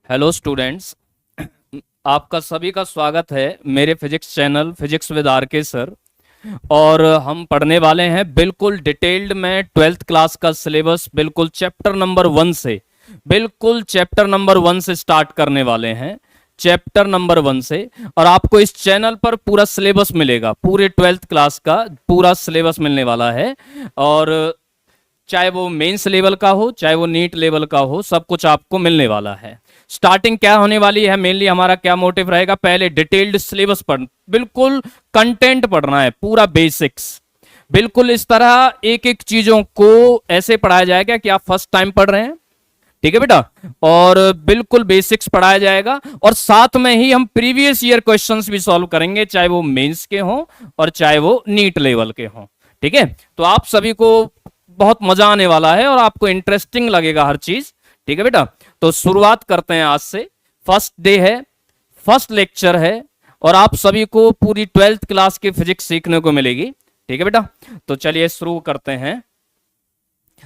Hello students, आपका सभी का स्वागत है मेरे physics channel physics with R K sir. और हम पढ़ने वाले हैं बिल्कुल डिटेल्ड में 12th क्लास का सिलेबस बिल्कुल चैप्टर नंबर वन से स्टार्ट करने वाले हैं। चैप्टर नंबर 1 से। और आपको इस चैनल पर पूरा सिलेबस मिलेगा, पूरे 12th क्लास का पूरा सिलेबस मिलने वाला है। और चाहे वो मेंस लेवल का हो चाहे वो नीट लेवल का हो, सब कुछ आपको मिलने वाला है। स्टार्टिंग क्या होने वाली है, मेनली हमारा क्या मोटिव रहेगा, पहले डिटेल्ड सिलेबस पढ़, बिल्कुल कंटेंट पढ़ना है, पूरा बेसिक्स। बिल्कुल इस तरह एक एक चीजों को ऐसे पढ़ाया जाएगा कि आप फर्स्ट टाइम पढ़ रहे हैं, ठीक है बेटा। और बिल्कुल बेसिक्स पढ़ाया जाएगा और साथ में ही हम प्रीवियस ईयर क्वेश्चंस भी सॉल्व करेंगे, चाहे वो मेंस के हों और चाहे वो नीट लेवल के हों, ठीक है। तो आप सभी को बहुत मजा आने वाला है और आपको इंटरेस्टिंग लगेगा हर चीज, ठीक है बेटा। तो शुरुआत करते हैं आज से। फर्स्ट डे है, फर्स्ट लेक्चर है और आप सभी को पूरी 12th क्लास की फिजिक्स सीखने को मिलेगी, ठीक है बेटा। तो चलिए शुरू करते हैं।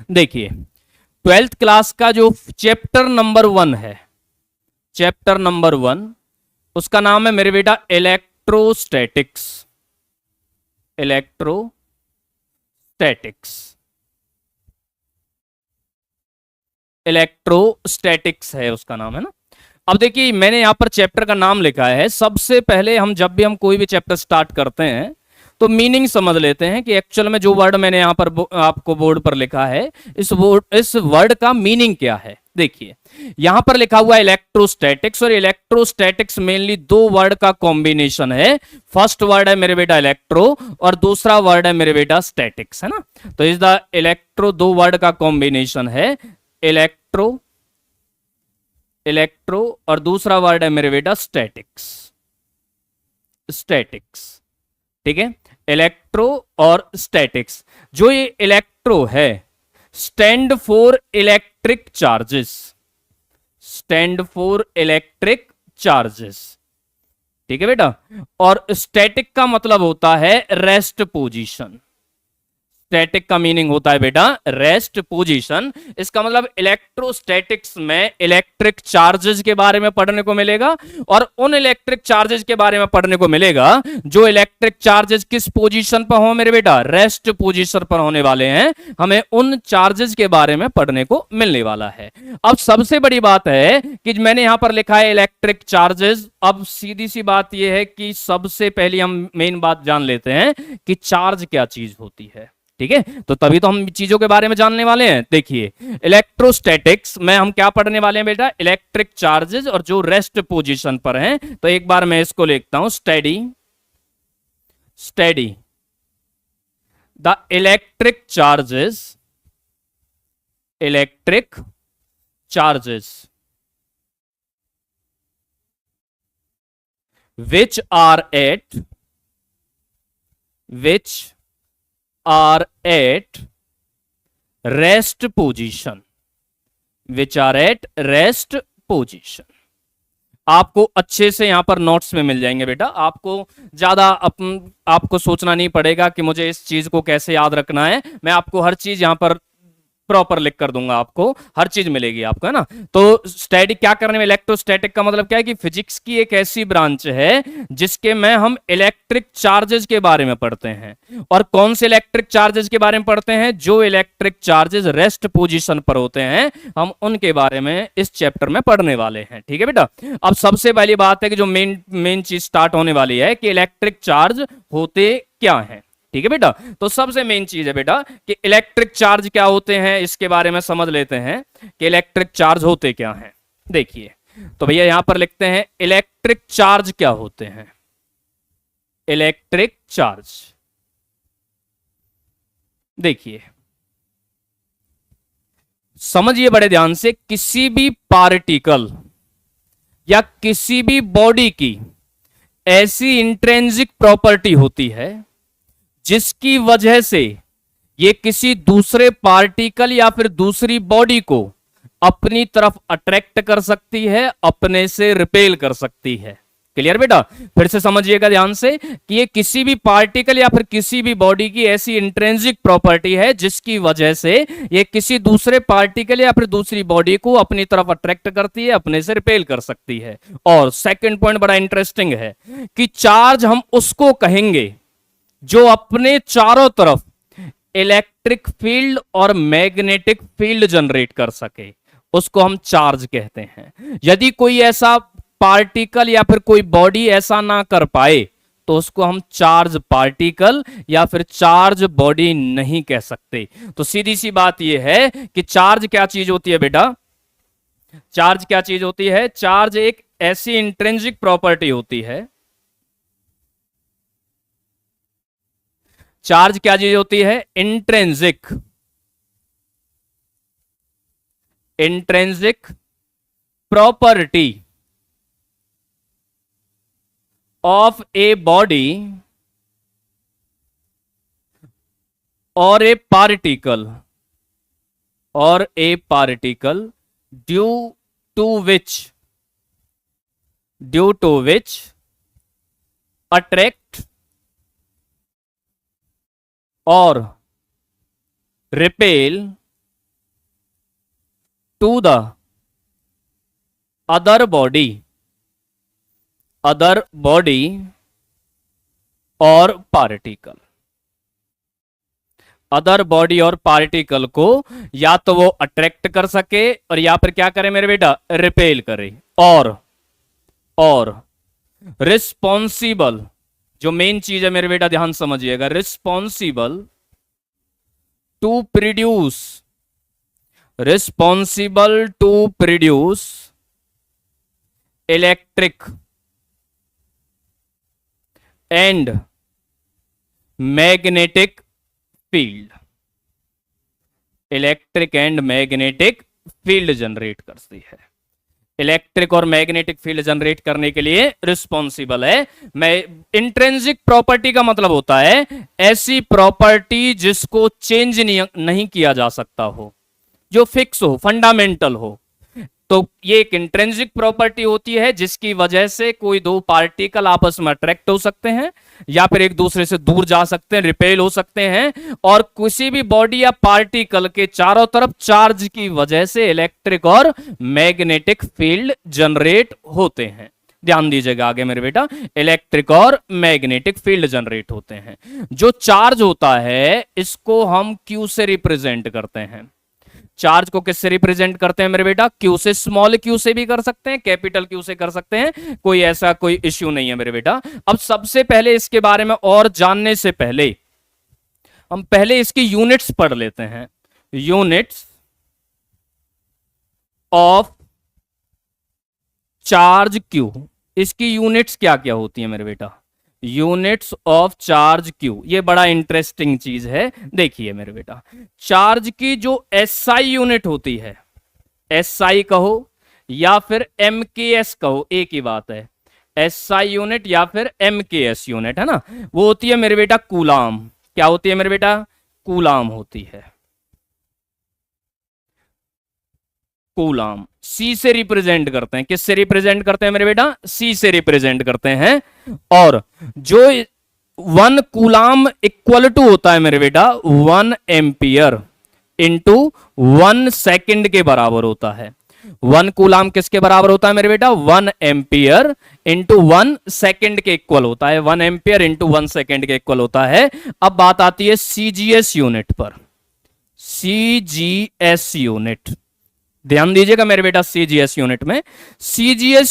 देखिए 12th क्लास का जो चैप्टर नंबर 1 है, चैप्टर नंबर 1, उसका नाम है मेरे बेटा इलेक्ट्रोस्टैटिक्स। इलेक्ट्रोस्टैटिक्स है उसका नाम, है ना। अब देखिए मैंने यहां पर चैप्टर का नाम लिखा है। सबसे पहले जब भी हम कोई भी चैप्टर स्टार्ट करते हैं तो मीनिंग समझ लेते हैं कि एक्चुअल में जो वर्ड मैंने यहां पर आपको बोर्ड पर लिखा है, इस वर्ड का मीनिंग क्या है। देखिए यहां पर लिखा हुआ है इलेक्ट्रोस्टैटिक्स, और इलेक्ट्रोस्टैटिक्स मेनली दो वर्ड का कॉम्बिनेशन है। फर्स्ट वर्ड है मेरे बेटा इलेक्ट्रो और दूसरा वर्ड है मेरे बेटा स्टैटिक्स, है ना। तो इस द इलेक्ट्रो दो वर्ड का कॉम्बिनेशन है, इलेक्ट्रो और दूसरा वर्ड है मेरे बेटा स्टैटिक्स, ठीक है। इलेक्ट्रो और स्टैटिक्स। जो ये इलेक्ट्रो है स्टैंड फॉर इलेक्ट्रिक चार्जेस, ठीक है बेटा। और स्टैटिक का मतलब होता है रेस्ट पोजीशन। स्टैटिक का मीनिंग होता है बेटा रेस्ट पोजीशन। इसका मतलब इलेक्ट्रोस्टैटिक्स में इलेक्ट्रिक चार्जेस के बारे में पढ़ने को मिलेगा और उन इलेक्ट्रिक चार्जेस के बारे में पढ़ने को मिलेगा जो इलेक्ट्रिक चार्जेस किस पोजीशन पर हो मेरे बेटा, रेस्ट पोजीशन पर होने वाले हैं। हमें उन चार्जेस के बारे में पढ़ने को मिलने वाला है। अब सबसे बड़ी बात है कि मैंने यहां पर लिखा है इलेक्ट्रिक चार्जेस। अब सीधी सी बात यह है कि सबसे पहले हम मेन बात जान लेते हैं कि चार्ज क्या चीज होती है, ठीक है। तो तभी तो हम चीजों के बारे में जानने वाले हैं। देखिए इलेक्ट्रोस्टैटिक्स में हम क्या पढ़ने वाले हैं बेटा, इलेक्ट्रिक चार्जेस और जो रेस्ट पोजीशन पर हैं। तो एक बार मैं इसको लिखता हूं, study the electric charges which are at rest position, आपको अच्छे से यहां पर नोट्स में मिल जाएंगे बेटा। आपको ज्यादा आपको सोचना नहीं पड़ेगा कि मुझे इस चीज को कैसे याद रखना है। मैं आपको हर चीज यहां पर प्रॉपर लिख कर दूंगा, आपको हर चीज मिलेगी आपको, है ना। तो स्टडी क्या करने में, इलेक्ट्रोस्टैटिक का मतलब क्या है कि फिजिक्स की एक ऐसी ब्रांच है जिसके में हम इलेक्ट्रिक चार्जेस के बारे में पढ़ते हैं। और कौन से इलेक्ट्रिक चार्जेस के बारे में पढ़ते हैं, जो इलेक्ट्रिक चार्जेस रेस्ट पोजीशन पर होते हैं, हम उनके बारे में इस चैप्टर में पढ़ने वाले हैं, ठीक है बेटा। अब सबसे पहली बात है कि जो मेन चीज स्टार्ट होने वाली है कि इलेक्ट्रिक चार्ज होते क्या हैं, ठीक है बेटा। तो सबसे मेन चीज है बेटा कि इलेक्ट्रिक चार्ज क्या होते हैं, इसके बारे में समझ लेते हैं कि इलेक्ट्रिक चार्ज होते क्या हैं। देखिए तो भैया यहां पर लिखते हैं इलेक्ट्रिक चार्ज क्या होते हैं। इलेक्ट्रिक चार्ज देखिए समझिए बड़े ध्यान से, किसी भी पार्टिकल या किसी भी बॉडी की ऐसी इंट्रिंसिक प्रॉपर्टी होती है जिसकी वजह से ये किसी दूसरे पार्टिकल या फिर दूसरी बॉडी को अपनी तरफ अट्रैक्ट कर सकती है, अपने से रिपेल कर सकती है, क्लियर बेटा? फिर से समझिएगा ध्यान से कि ये किसी भी पार्टिकल या फिर किसी भी बॉडी की ऐसी इंट्रिंसिक प्रॉपर्टी है जिसकी वजह से ये किसी दूसरे पार्टिकल या फिर दूसरी बॉडी को अपनी तरफ अट्रैक्ट करती है, अपने से रिपेल कर सकती है। और सेकंड पॉइंट बड़ा इंटरेस्टिंग है कि चार्ज हम उसको कहेंगे जो अपने चारों तरफ इलेक्ट्रिक फील्ड और मैग्नेटिक फील्ड जनरेट कर सके, उसको हम चार्ज कहते हैं। यदि कोई ऐसा पार्टिकल या फिर कोई बॉडी ऐसा ना कर पाए तो उसको हम चार्ज पार्टिकल या फिर चार्ज बॉडी नहीं कह सकते। तो सीधी सी बात यह है कि चार्ज क्या चीज होती है बेटा? चार्ज क्या चीज होती है? चार्ज एक ऐसी इंट्रिंसिक प्रॉपर्टी होती है। चार्ज क्या चीज होती है? Intrinsic property of a body or a particle due to which attract or repel to the other body और पार्टिकल। अदर बॉडी और पार्टिकल को या तो वो अट्रैक्ट कर सके और या फिर क्या करे मेरे बेटा? रिपेल करे। और रिस्पॉन्सिबल, जो मेन चीज है मेरे बेटा ध्यान समझिएगा, responsible to produce electric and magnetic field generate करती है। इलेक्ट्रिक और मैग्नेटिक फील्ड जनरेट करने के लिए रिस्पॉन्सिबल है। इंट्रिंसिक प्रॉपर्टी का मतलब होता है ऐसी प्रॉपर्टी जिसको चेंज नहीं किया जा सकता हो, जो फिक्स हो, फंडामेंटल हो। तो ये एक इंट्रिंसिक प्रॉपर्टी होती है जिसकी वजह से कोई दो पार्टिकल आपस में अट्रैक्ट हो सकते हैं या फिर एक दूसरे से दूर जा सकते हैं, रिपेल हो सकते हैं। और किसी भी बॉडी या पार्टिकल के चारों तरफ चार्ज की वजह से इलेक्ट्रिक और मैग्नेटिक फील्ड जनरेट होते हैं। ध्यान दीजिएगा आगे मेरे बेटा, इलेक्ट्रिक और मैग्नेटिक फील्ड जनरेट होते हैं। जो चार्ज होता है इसको हम क्यू से रिप्रेजेंट करते हैं। चार्ज को किससे रिप्रेजेंट करते हैं मेरे बेटा? क्यू से। स्मॉल क्यू से भी कर सकते हैं, कैपिटल क्यू से कर सकते हैं, कोई ऐसा कोई इश्यू नहीं है मेरे बेटा। अब सबसे पहले इसके बारे में और जानने से पहले हम पहले इसकी यूनिट्स पढ़ लेते हैं। यूनिट्स ऑफ चार्ज क्यू, इसकी यूनिट्स क्या क्या होती है मेरे बेटा? यूनिट्स ऑफ चार्ज क्यू, ये बड़ा इंटरेस्टिंग चीज है। देखिए मेरे बेटा, चार्ज की जो एसआई यूनिट होती है, एसआई कहो या फिर एमकेएस कहो, एक ही बात है। एसआई यूनिट या फिर एमकेएस यूनिट है ना, वो होती है मेरे बेटा कूलाम। क्या होती है मेरे बेटा? कूलाम होती है। कूलाम सी से रिप्रेजेंट करते हैं। किससे रिप्रेजेंट करते हैं मेरे बेटा? सी से रिप्रेजेंट करते हैं। और जो 1 कूलाम इक्वल टू होता है मेरे बेटा 1 एम्पियर इंटू 1 सेकेंड के बराबर होता है। 1 कूलाम किसके बराबर होता है मेरे बेटा? 1 एम्पियर इंटू 1 सेकेंड के इक्वल होता है। 1 एम्पियर इंटू 1 सेकेंड के इक्वल होता है। अब बात आती है सीजीएस यूनिट पर। सीजीएस यूनिट, ध्यान दीजिएगा मेरे बेटा, सीजीएस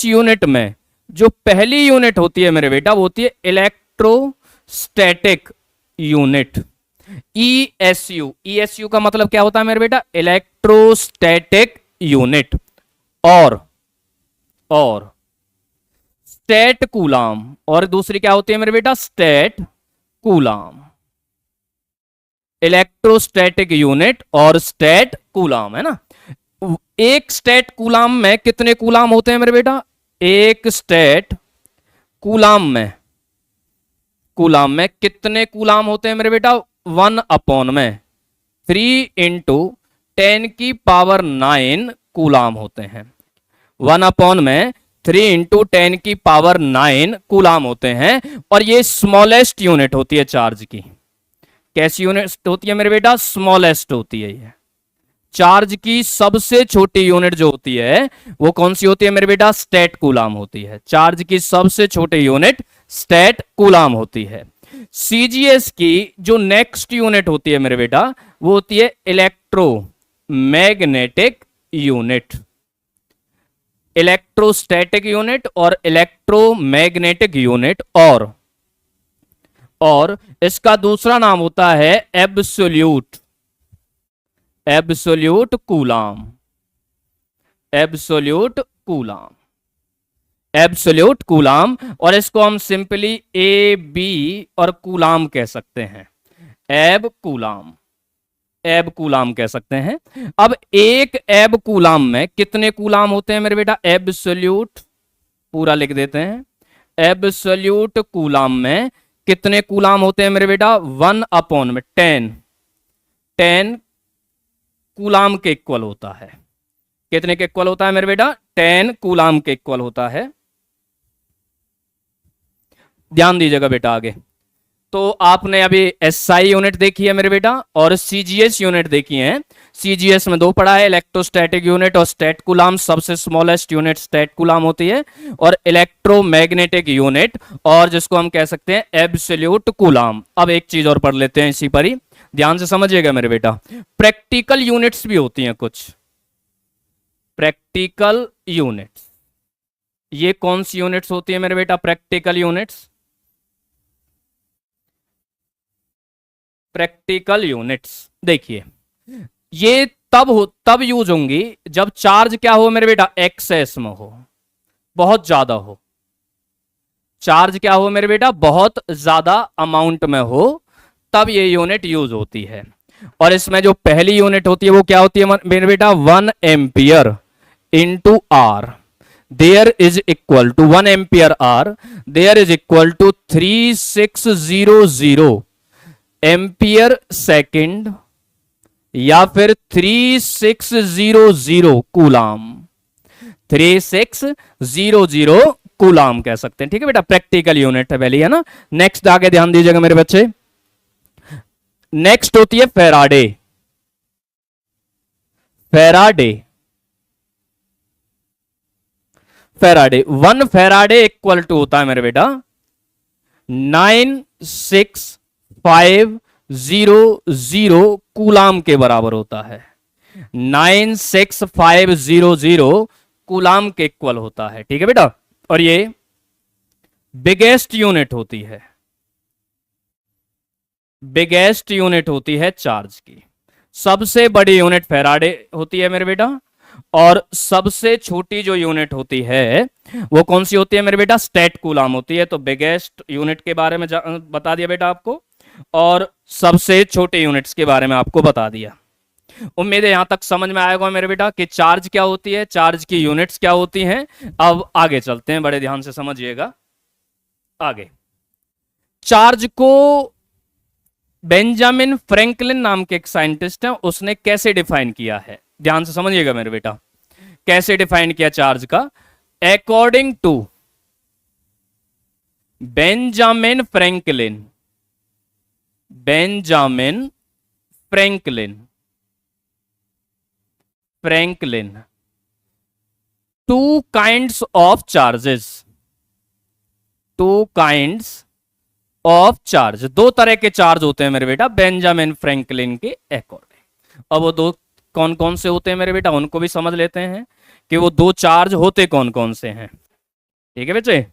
यूनिट में जो पहली यूनिट होती है मेरे बेटा वो होती है इलेक्ट्रोस्टैटिक यूनिट। ईएसयू का मतलब क्या होता है मेरे बेटा? Electrostatic unit. और स्टैट कूलाम, और दूसरी क्या होती है मेरे बेटा? Stat coulomb. इलेक्ट्रोस्टैटिक यूनिट और स्टैट कूलाम, है ना। एक स्टैट कूलाम में कितने कूलाम होते हैं मेरे बेटा? एक स्टैट कूलाम में कितने कूलाम होते हैं मेरे बेटा? 1/3 इंटू 10⁹ कूलाम होते हैं। 1/3 3 × 10⁹ कूलाम होते हैं। और ये स्मॉलेस्ट यूनिट होती है चार्ज की। कैसी यूनिट होती है मेरे बेटा? स्मॉलेस्ट होती है। ये चार्ज की सबसे छोटी यूनिट जो होती है वो कौन सी होती है मेरे बेटा? स्टेट कूलाम होती है। चार्ज की सबसे छोटी यूनिट स्टेट कूलाम होती है। सीजीएस की जो नेक्स्ट यूनिट होती है मेरे बेटा वो होती है इलेक्ट्रोमैग्नेटिक यूनिट। इलेक्ट्रोस्टैटिक यूनिट और इलेक्ट्रोमैग्नेटिक यूनिट, और इसका दूसरा नाम होता है एब्सोल्यूट कूलाम। एब्सोल्यूट कूलाम, और इसको हम सिंपली ए बी और कूलाम कह सकते हैं। एब कूलाम कह सकते हैं। अब एक एब कूलाम में कितने कूलाम होते हैं मेरे बेटा? एब्सोल्यूट, पूरा लिख देते हैं, एब्सोल्यूट कूलाम में कितने कूलाम होते हैं मेरे बेटा? 1/10 कूलाम के इक्वल होता है। कितने के इक्वल होता है मेरे बेटा? 10 कूलाम के इक्वल होता है। ध्यान दीजिएगा बेटा आगे। तो आपने अभी एसआई यूनिट देखी है मेरे बेटा, और सीजीएस यूनिट देखी है। सीजीएस में 2 पढ़ा है, इलेक्ट्रोस्टैटिक यूनिट और स्टेट कूलाम। सबसे स्मॉलेस्ट यूनिट स्टेट कूलाम होती है, और इलेक्ट्रोमैग्नेटिक यूनिट, और जिसको हम कह सकते हैं एब्सोल्यूट कूलाम। अब एक चीज और पढ़ लेते हैं इसी पर ही, ध्यान से समझिएगा मेरे बेटा। प्रैक्टिकल यूनिट्स भी होती हैं कुछ। प्रैक्टिकल यूनिट्स, ये कौन सी यूनिट्स होती है मेरे बेटा? प्रैक्टिकल यूनिट्स, प्रैक्टिकल यूनिट्स देखिए, ये तब यूज होंगी जब चार्ज क्या हो मेरे बेटा? एक्सेस में हो, बहुत ज्यादा हो। चार्ज क्या हो मेरे बेटा? बहुत ज्यादा अमाउंट में हो, तब ये यूनिट यूज होती है। और इसमें जो पहली यूनिट होती है वो क्या होती है मेरे बेटा? 1 ampere into hour. There is equal to 1 ampere hour, there is equal to 3600 ampere second, या फिर 3600 कूलाम। 3600 कूलाम कह सकते हैं, ठीक है बेटा। प्रैक्टिकल यूनिट है पहली, है ना। नेक्स्ट आगे ध्यान दीजिएगा मेरे बच्चे। नेक्स्ट होती है Faraday. Faraday 1 Faraday equal to होता है मेरे बेटा 9650 कूलाम के बराबर होता है। 9650 कूलाम के इक्वल होता है, ठीक है बेटा। और ये बिगेस्ट यूनिट होती है, बिगेस्ट यूनिट होती है चार्ज की। सबसे बड़ी यूनिट फेराडे होती है मेरे बेटा, और सबसे छोटी जो यूनिट होती है वो कौन सी होती है मेरे बेटा? स्टेट कूलाम होती है। तो बिगेस्ट यूनिट के बारे में बता दिया बेटा आपको, और सबसे छोटे यूनिट्स के बारे में आपको बता दिया। उम्मीद है यहां तक समझ में आएगा मेरे बेटा कि चार्ज क्या होती है, चार्ज की यूनिट्स क्या होती हैं। अब आगे चलते हैं, बड़े ध्यान से समझिएगा आगे। चार्ज को बेंजामिन फ्रैंकलिन नाम के एक साइंटिस्ट हैं, उसने कैसे डिफाइन किया है? ध्यान से समझिएगा मेरे बेटा, कैसे डिफाइन किया चार्ज का। According to Benjamin Franklin, Benjamin Franklin, 2 kinds of charges, 2 kinds of charge, 2 तरह के चार्ज होते हैं मेरे बेटा बेंजामिन फ्रैंकलिन के अकॉर्डिंग। अब वो 2 कौन कौन से होते हैं मेरे बेटा, उनको भी समझ लेते हैं कि वो 2 चार्ज होते कौन कौन से हैं, ठीक है बच्चे।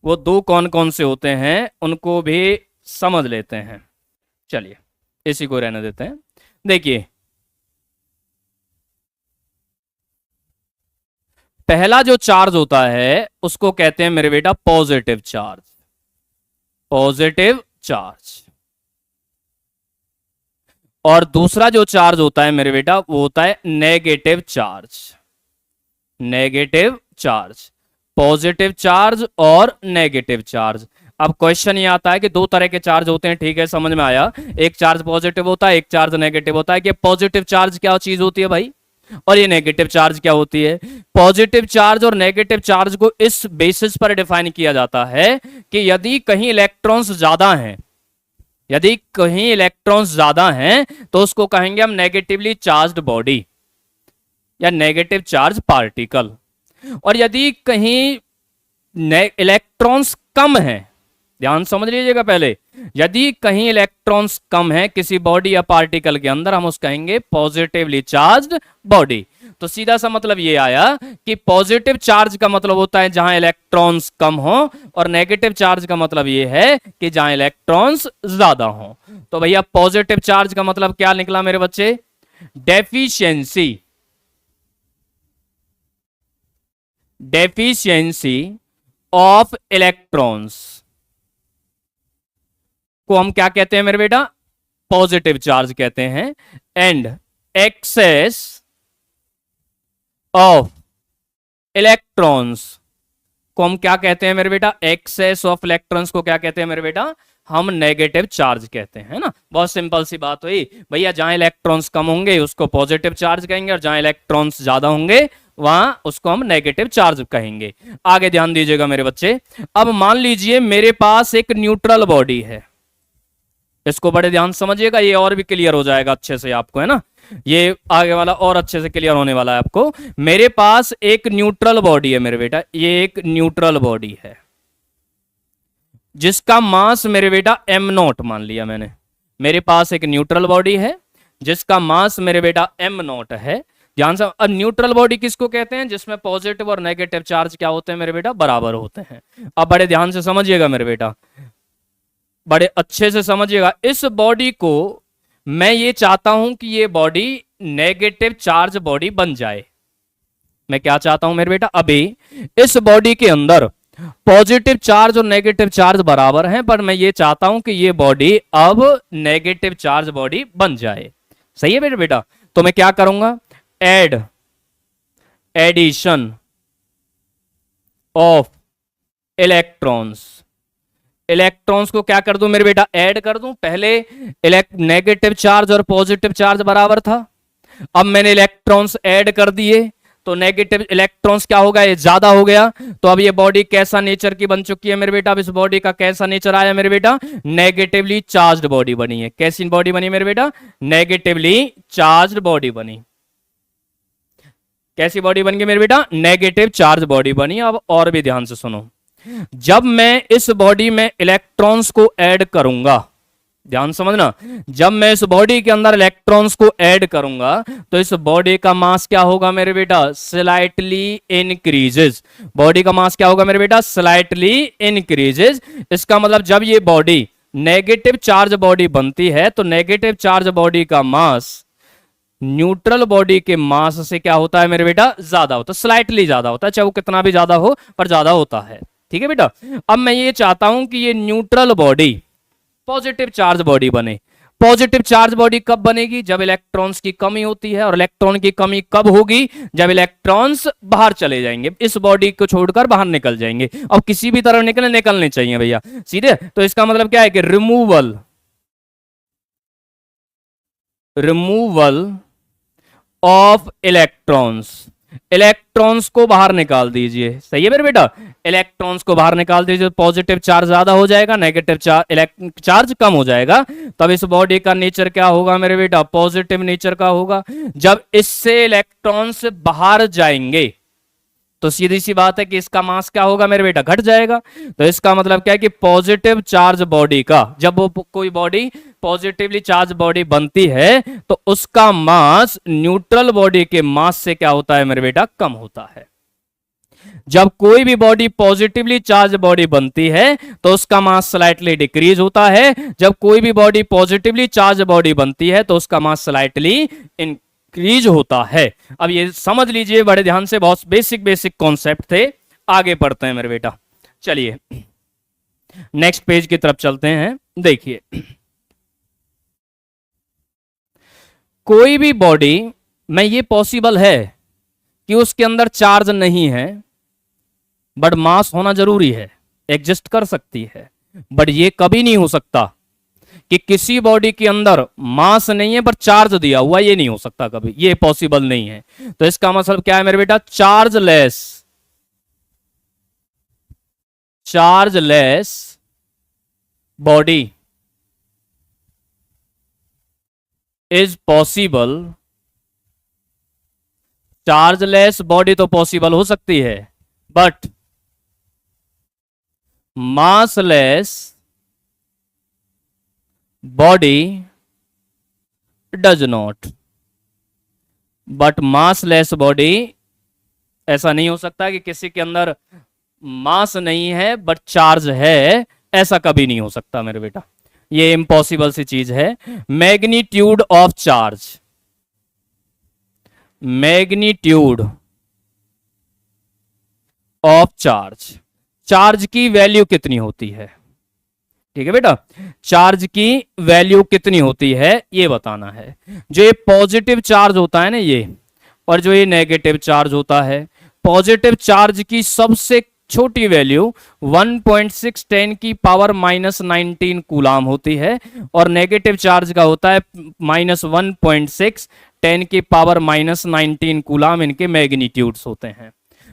वो 2 कौन कौन से होते हैं उनको भी समझ लेते हैं। चलिए इसी को रहने देते हैं। देखिए पहला जो चार्ज होता है उसको कहते हैं मेरे बेटा पॉजिटिव चार्ज, पॉजिटिव चार्ज। और दूसरा जो चार्ज होता है मेरे बेटा वो होता है negative charge, negative charge. Positive charge और नेगेटिव चार्ज। अब क्वेश्चन ये आता है कि 2 तरह के चार्ज होते हैं, ठीक है, समझ में आया। एक चार्ज पॉजिटिव होता है, एक चार्ज नेगेटिव होता है। कि पॉजिटिव चार्ज क्या चीज होती है भाई? और ये नेगेटिव चार्ज क्या होती है? पॉजिटिव चार्ज और नेगेटिव चार्ज को इस बेसिस पर डिफाइन किया जाता है कि यदि कहीं इलेक्ट्रॉन्स ज्यादा हैं, यदि कहीं इलेक्ट्रॉन्स ज्यादा हैं तो उसको कहेंगे हम नेगेटिवली चार्ज्ड बॉडी या नेगेटिव चार्ज पार्टिकल, और यदि कहीं इलेक्ट्रॉन्स कम हैं, ध्यान समझ लीजिएगा पहले, यदि कहीं इलेक्ट्रॉन्स कम है किसी बॉडी या पार्टिकल के अंदर, हम उसको कहेंगे पॉजिटिवली चार्ज्ड बॉडी। तो सीधा सा मतलब ये आया कि पॉजिटिव चार्ज का मतलब होता है जहां इलेक्ट्रॉन्स कम हो, और नेगेटिव चार्ज का मतलब ये है कि जहां इलेक्ट्रॉन्स ज्यादा हो। तो भैया पॉजिटिव चार्ज का मतलब क्या निकला मेरे बच्चे? डेफिशिएंसी, डेफिशिएंसी ऑफ इलेक्ट्रॉन्स को हम क्या कहते हैं मेरे बेटा? पॉजिटिव चार्ज कहते हैं। एंड एक्सेस ऑफ इलेक्ट्रॉन्स को हम क्या कहते हैं मेरे बेटा? एक्सेस ऑफ इलेक्ट्रॉन्स को क्या कहते हैं मेरे बेटा? हम नेगेटिव चार्ज कहते हैं ना। बहुत सिंपल सी बात हुई भैया, जहां इलेक्ट्रॉन्स कम होंगे उसको पॉजिटिव चार्ज कहेंगे, और जहां इलेक्ट्रॉन्स ज्यादा होंगे वहां उसको हम नेगेटिव चार्ज कहेंगे। आगे ध्यान दीजिएगा मेरे बच्चे। अब मान लीजिए मेरे पास एक न्यूट्रल बॉडी है, इसको बड़े ध्यान समझिएगा, ये और भी क्लियर हो जाएगा अच्छे से आपको, है ना, ये आगे वाला और अच्छे से क्लियर होने वाला है आपको। मेरे पास एक न्यूट्रल बॉडी है मेरे बेटा, ये एक न्यूट्रल बॉडी है जिसका मास मेरे बेटा m0 मान लिया मैंने। मेरे पास एक न्यूट्रल बॉडी है जिसका मास मेरे बेटा m0 है। ध्यान से, अब न्यूट्रल बॉडी किसको कहते हैं? जिसमें पॉजिटिव और नेगेटिव चार्ज क्या होते हैं मेरे बेटा? बराबर होते हैं। अब बड़े ध्यान से समझिएगा मेरे बेटा, बड़े अच्छे से समझिएगा। इस बॉडी को मैं ये चाहता हूं कि ये बॉडी नेगेटिव चार्ज बॉडी बन जाए। मैं क्या चाहता हूं मेरे बेटा? अभी इस बॉडी के अंदर पॉजिटिव चार्ज और नेगेटिव चार्ज बराबर हैं, पर मैं ये चाहता हूं कि ये बॉडी अब नेगेटिव चार्ज बॉडी बन जाए। सही है मेरे बेटा? तो मैं क्या करूंगा? एडिशन ऑफ इलेक्ट्रॉन्स, इलेक्ट्रॉन्स को क्या कर दूं मेरे बेटा? ऐड कर दूं। पहले नेगेटिव चार्ज और पॉजिटिव चार्ज बराबर था, अब मैंने इलेक्ट्रॉन्स ऐड कर दिए तो नेगेटिव इलेक्ट्रॉन्स क्या होगा? ये ज्यादा हो गया। तो अब ये बॉडी कैसा नेचर की बन चुकी है मेरे बेटा? अब इस बॉडी का कैसा नेचर आया मेरे बेटा? नेगेटिवली चार्ज्ड बॉडी बनी है। कैसी बॉडी बनी मेरे बेटा? नेगेटिवली चार्ज्ड बॉडी बनी। कैसी बॉडी बन गई मेरे बेटा? नेगेटिव चार्ज बॉडी बनी। अब और भी ध्यान से सुनो, जब मैं इस बॉडी में इलेक्ट्रॉन्स को ऐड करूंगा, ध्यान समझना, जब मैं इस बॉडी के अंदर इलेक्ट्रॉन्स को ऐड करूंगा तो इस बॉडी का मास क्या होगा मेरे बेटा? Slightly increases. बॉडी का मास क्या होगा मेरे बेटा? Slightly increases. इसका मतलब जब ये बॉडी नेगेटिव चार्ज बॉडी बनती है तो नेगेटिव चार्ज बॉडी का मास न्यूट्रल बॉडी के मास से क्या होता है मेरे बेटा? ज्यादा होता है, स्लाइटली ज्यादा होता है, चाहे वो कितना भी ज्यादा हो पर ज्यादा होता है। ठीक है बेटा? अब मैं ये चाहता हूं कि ये neutral body positive charge body बने। पॉजिटिव चार्ज बॉडी कब बनेगी? जब इलेक्ट्रॉन्स की कमी होती है, और इलेक्ट्रॉन की कमी कब होगी? जब इलेक्ट्रॉन्स बाहर चले जाएंगे, इस बॉडी को छोड़कर बाहर निकल जाएंगे। अब किसी भी तरह निकलने चाहिए भैया सीधे। तो इसका मतलब क्या है कि रिमूवल ऑफ इलेक्ट्रॉन्स, इलेक्ट्रॉन्स को बाहर निकाल दीजिए। सही है मेरे बेटा? इलेक्ट्रॉन्स को बाहर निकाल दीजिए, पॉजिटिव चार्ज ज्यादा हो जाएगा, नेगेटिव चार्ज कम हो जाएगा। तब इस बॉडी का नेचर क्या होगा मेरे बेटा? पॉजिटिव नेचर का होगा। जब इससे इलेक्ट्रॉन्स बाहर जाएंगे तो सीधी सी बात है कि इसका मास क्या होगा मेरे बेटा? घट जाएगा। तो इसका मतलब क्या है कि पॉजिटिव चार्ज बॉडी का, जब वो कोई बॉडी पॉजिटिवली चार्ज बॉडी बनती है तो उसका मास न्यूट्रल बॉडी के मास से क्या होता है मेरे बेटा? कम होता है। जब कोई भी बॉडी पॉजिटिवली चार्ज बॉडी बनती है तो उसका मास स्लाइटली डिक्रीज होता है। जब कोई भी बॉडी पॉजिटिवली चार्ज बॉडी बनती है तो उसका मास स्लाइटली इंक्रीज होता है। अब ये समझ लीजिए बड़े ध्यान से, बहुत बेसिक कॉन्सेप्ट थे। आगे बढ़ते हैं मेरे बेटा, चलिए नेक्स्ट पेज की तरफ चलते हैं। देखिए, कोई भी बॉडी में ये पॉसिबल है कि उसके अंदर चार्ज नहीं है बट मास होना जरूरी है, एग्जिस्ट कर सकती है, बट ये कभी नहीं हो सकता कि किसी बॉडी के अंदर मास नहीं है पर चार्ज दिया हुआ, ये नहीं हो सकता कभी, ये पॉसिबल नहीं है। तो इसका मतलब क्या है मेरे बेटा, chargeless body is possible. Chargeless body तो पॉसिबल हो सकती है, but massless body does not. But massless body, ऐसा नहीं हो सकता कि किसी के अंदर मास नहीं है बट चार्ज है, ऐसा कभी नहीं हो सकता मेरे बेटा, ये इम्पॉसिबल सी चीज है। Magnitude of charge, magnitude of charge, charge की वैल्यू कितनी होती है, ठीक है बेटा, चार्ज की वैल्यू कितनी होती है ये बताना है। जो ये पॉजिटिव चार्ज होता है ना ये, और जो ये नेगेटिव चार्ज होता है, पॉजिटिव चार्ज की सबसे छोटी वैल्यू 1.6 10 की पावर -19 कूलाम होती है, और नेगेटिव चार्ज का होता है -1.6 10 की पावर -19 कूलाम, इनके मैग्नीट्यूड्स होते हैं।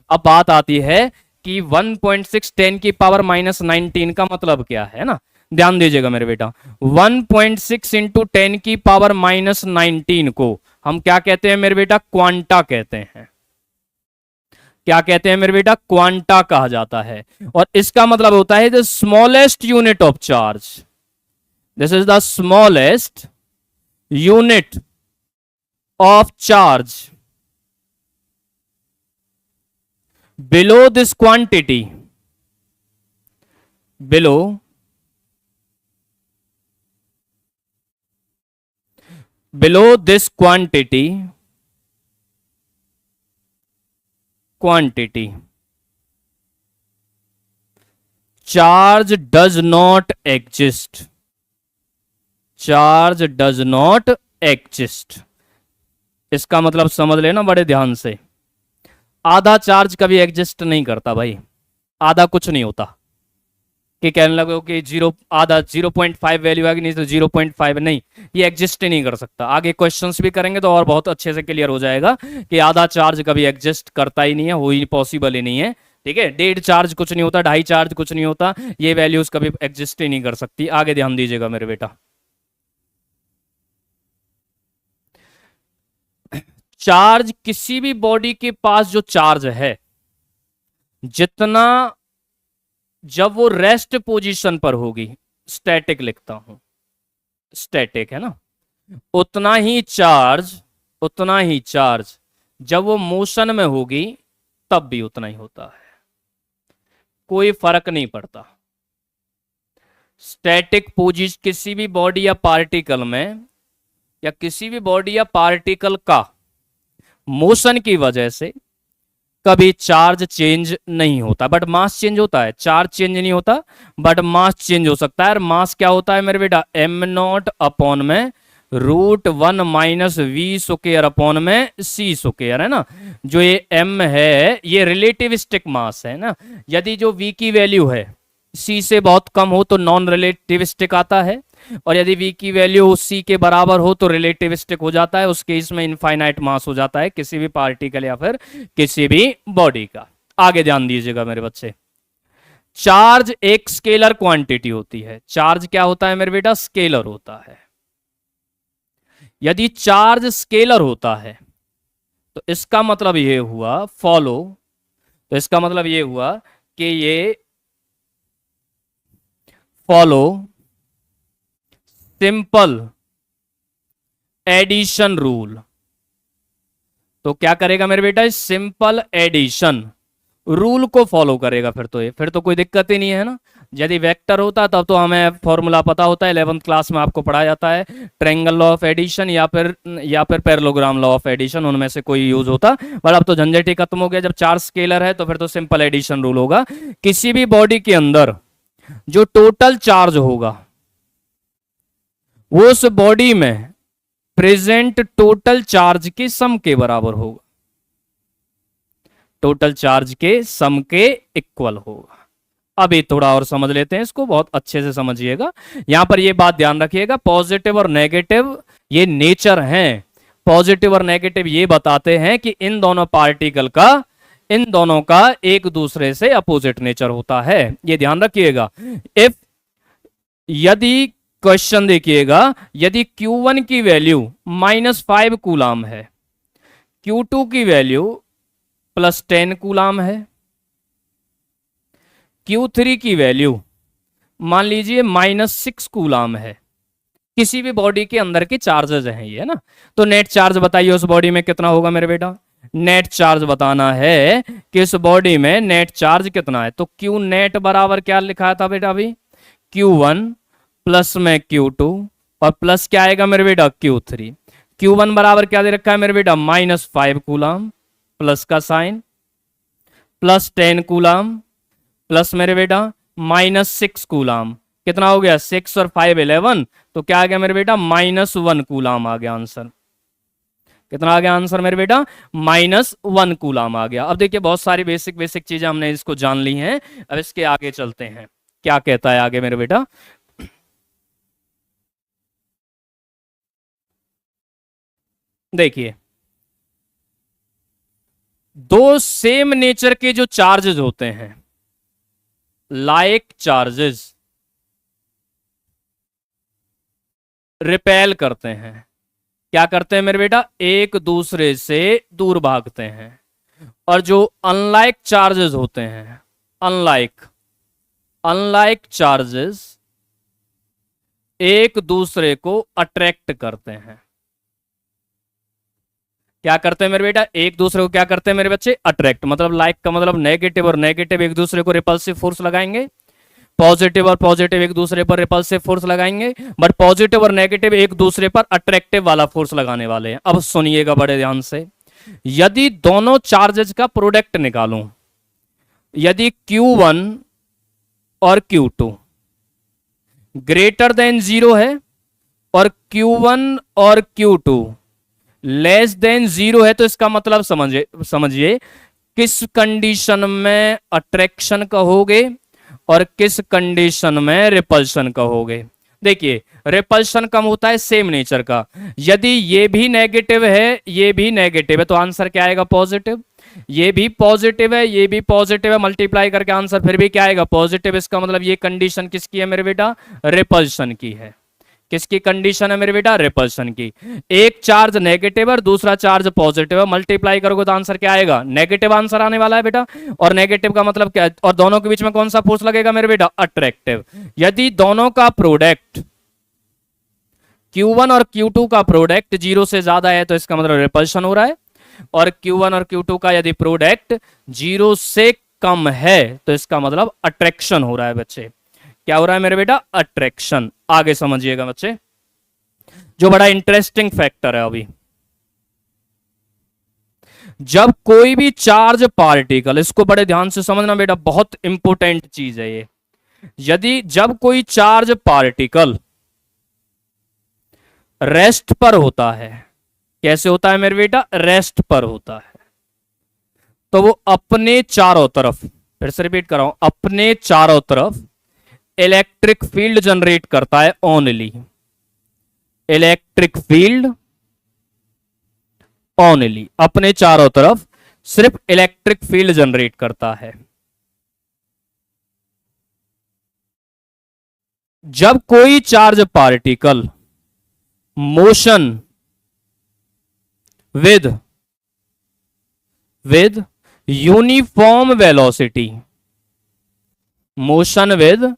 अब बात आती है कि 1.6 10 की पावर -19 का मतलब क्या है ना, ध्यान दीजिएगा मेरे बेटा। 1.6 इंटू 10 की पावर -19 को हम क्या कहते हैं मेरे बेटा, क्वांटा कहते हैं। क्या कहते हैं मेरे बेटा, क्वांटा कहा जाता है। और इसका मतलब होता है the smallest unit of charge, this is the smallest unit of charge below this quantity, below this quantity charge does not exist, charge does not exist। इसका मतलब समझ लेना बड़े ध्यान से, आधा चार्ज कभी एग्जिस्ट नहीं करता भाई, आधा कुछ नहीं होता। कि कहने लगो कि आधा 0.5 वैल्यू आएगी, नहीं तो 0.5 नहीं, ये एग्जिस्ट ही नहीं कर सकता। आगे क्वेश्चंस भी करेंगे तो और बहुत अच्छे से क्लियर हो जाएगा कि आधा चार्ज कभी एग्जिस्ट करता ही नहीं है, वो ही पॉसिबल ही नहीं है, ठीक है। 1.5 चार्ज कुछ नहीं होता, 2.5 चार्ज कुछ नहीं होता, ये वैल्यूज कभी एग्जिस्ट ही नहीं कर सकती। आगे ध्यान दीजिएगा मेरे बेटा, चार्ज, किसी भी बॉडी के पास जो चार्ज है, जितना जब वो रेस्ट पोजीशन पर होगी, स्टैटिक लिखता हूं, स्टैटिक है ना, उतना ही चार्ज जब वो मोशन में होगी तब भी उतना ही होता है, कोई फर्क नहीं पड़ता। स्टैटिक पोजीशन किसी भी बॉडी या पार्टिकल में, या किसी भी बॉडी या पार्टिकल का मोशन की वजह से कभी चार्ज चेंज नहीं होता, बट मास चेंज होता है। चार्ज चेंज नहीं होता बट मास चेंज हो सकता है। और मास क्या होता है मेरे बेटा, m0 अपॉन में √1 - v स्क्वायर अपॉन में c स्क्वायर, है ना। जो ये m है ये रिलेटिविस्टिक मास है ना, यदि जो v की वैल्यू है c से बहुत कम हो तो नॉन रिलेटिविस्टिक आता है, और यदि v की वैल्यू c के बराबर हो तो रिलेटिविस्टिक हो जाता है। उस केस में इनफाइनाइट मास हो जाता है किसी भी पार्टिकल या फिर किसी भी बॉडी का। आगे ध्यान दीजिएगा मेरे बच्चे, चार्ज एक स्केलर क्वांटिटी होती है। चार्ज क्या होता है मेरे बेटा, स्केलर होता है। यदि चार्ज स्केलर होता है तो इसका मतलब ये हुआ तो इसका मतलब ये हुआ कि ये फॉलो सिंपल एडिशन रूल। तो क्या करेगा मेरे बेटा, सिंपल एडिशन रूल को फॉलो करेगा। फिर तो कोई दिक्कत ही नहीं है ना। यदि वेक्टर होता तब तो हमें फॉर्मूला पता होता है, 11th क्लास में आपको पढ़ाया जाता है, ट्रायंगल लॉ ऑफ एडिशन या फिर पैरेललोग्राम लॉ ऑफ एडिशन, उनमें से कोई यूज होता। बट अब तो झंझट ही खत्म हो गया, जब चार्ज स्केलर है तो फिर तो सिंपल एडिशन रूल होगा। किसी भी बॉडी के अंदर जो टोटल चार्ज होगा वो उस बॉडी में प्रेजेंट टोटल चार्ज के सम के बराबर होगा, टोटल चार्ज के सम के इक्वल होगा। अभी थोड़ा और समझ लेते हैं इसको, बहुत अच्छे से समझिएगा। यहां पर ये बात ध्यान रखिएगा, पॉजिटिव और नेगेटिव ये नेचर हैं। पॉजिटिव और नेगेटिव ये बताते हैं कि इन दोनों पार्टिकल का, इन दोनों का एक दूसरे से अपोजिट नेचर होता है, ये ध्यान रखिएगा। इफ, यदि क्वेश्चन देखिएगा, यदि Q1 की वैल्यू -5 कूलाम है, Q2 की वैल्यू +10 कूलाम है, Q3 की वैल्यू मान लीजिए -6 कूलाम है, किसी भी बॉडी के अंदर के चार्जेस हैं ये, है ना। तो नेट चार्ज बताइए उस बॉडी में कितना होगा मेरे बेटा। नेट चार्ज बताना है कि इस बॉडी में नेट चार्ज कितना है। तो Q नेट बराबर क्या लिखा था बेटा अभी, Q1 प्लस में Q2 और प्लस क्या आएगा मेरे बेटा Q3। Q1 बराबर क्या दे रखा है मेरे बेटा -5 कूलाम, प्लस का साइन, +10 कूलाम, प्लस मेरे बेटा -6 कूलाम, कितना हो गया 6 और 5 11, तो क्या आ गया मेरे बेटा -1 कूलाम आ गया आंसर। कितना आ गया आंसर मेरे बेटा -1 कूलाम आ गया। अब देखिए बहुत सारी बेसिक बेसिक चीजें हमने इसको जान ली हैं, अब इसके आगे चलते हैं, क्या कहता है आगे मेरे बेटा। देखिए दो सेम नेचर के जो चार्जेस होते हैं, लाइक चार्जेस रिपेल करते हैं, क्या करते हैं मेरे बेटा, एक दूसरे से दूर भागते हैं। और जो अनलाइक चार्जेस होते हैं, अनलाइक चार्जेस एक दूसरे को अट्रैक्ट करते हैं। क्या करते हैं मेरे बेटा, एक दूसरे को क्या करते हैं मेरे बच्चे, अट्रैक्ट। मतलब लाइक का मतलब नेगेटिव और नेगेटिव एक दूसरे को रिपल्सिव फोर्स लगाएंगे, पॉजिटिव और पॉजिटिव एक दूसरे पर रिपल्सिव फोर्स लगाएंगे, बट पॉजिटिव और नेगेटिव एक दूसरे पर अट्रैक्टिव वाला फोर्स लगाने वाले हैं। अब सुनिएगा बड़े ध्यान से, यदि दोनों चार्जेस का प्रोडक्ट निकालूं, यदि Q1 और Q2 ग्रेटर देन 0 है और Q1 और Q2 लेस देन 0 है, तो इसका मतलब समझिए किस कंडीशन में अट्रैक्शन कहोगे और किस कंडीशन में रिपल्शन कहोगे। देखिए रिपल्शन कम होता है सेम नेचर का, यदि ये भी नेगेटिव है ये भी नेगेटिव है तो आंसर क्या आएगा पॉजिटिव, ये भी पॉजिटिव है ये भी पॉजिटिव है, मल्टीप्लाई करके आंसर फिर भी क्या आएगा पॉजिटिव। इसका मतलब ये कंडीशन किसकी है मेरे बेटा, रिपल्शन की है। किसकी कंडीशन है मेरे बेटा, रिपल्शन की। एक चार्ज नेगेटिव और दूसरा चार्ज पॉजिटिव है, मल्टीप्लाई करोगे तो आंसर क्या आएगा, नेगेटिव आंसर आने वाला है बेटा। और नेगेटिव का मतलब क्या, और दोनों के बीच में कौन सा फोर्स लगेगा मेरे बेटा, अट्रैक्टिव। यदि दोनों का प्रोडक्ट Q1 और Q2 का प्रोडक्ट 0 से ज्यादा है तो इसका मतलब रिपल्शन हो रहा है, और Q1 और Q2 का यदि प्रोडक्ट 0 से कम है तो इसका मतलब अट्रैक्शन हो रहा है बच्चे। क्या हो रहा है मेरे बेटा, अट्रैक्शन। आगे समझिएगा बच्चे, जो बड़ा इंटरेस्टिंग फैक्टर है अभी, जब कोई भी चार्ज पार्टिकल, इसको बड़े ध्यान से समझना बेटा, बहुत इंपॉर्टेंट चीज है ये। यदि जब कोई चार्ज पार्टिकल रेस्ट पर होता है, कैसे होता है मेरे बेटा, रेस्ट पर होता है, तो वो अपने चारों तरफ, फिर से रिपीट कर रहा हूं, अपने चारों तरफ इलेक्ट्रिक फील्ड जनरेट करता है ओनली, इलेक्ट्रिक फील्ड ओनली, अपने चारों तरफ सिर्फ इलेक्ट्रिक फील्ड जनरेट करता है। जब कोई charge particle motion with uniform velocity, motion with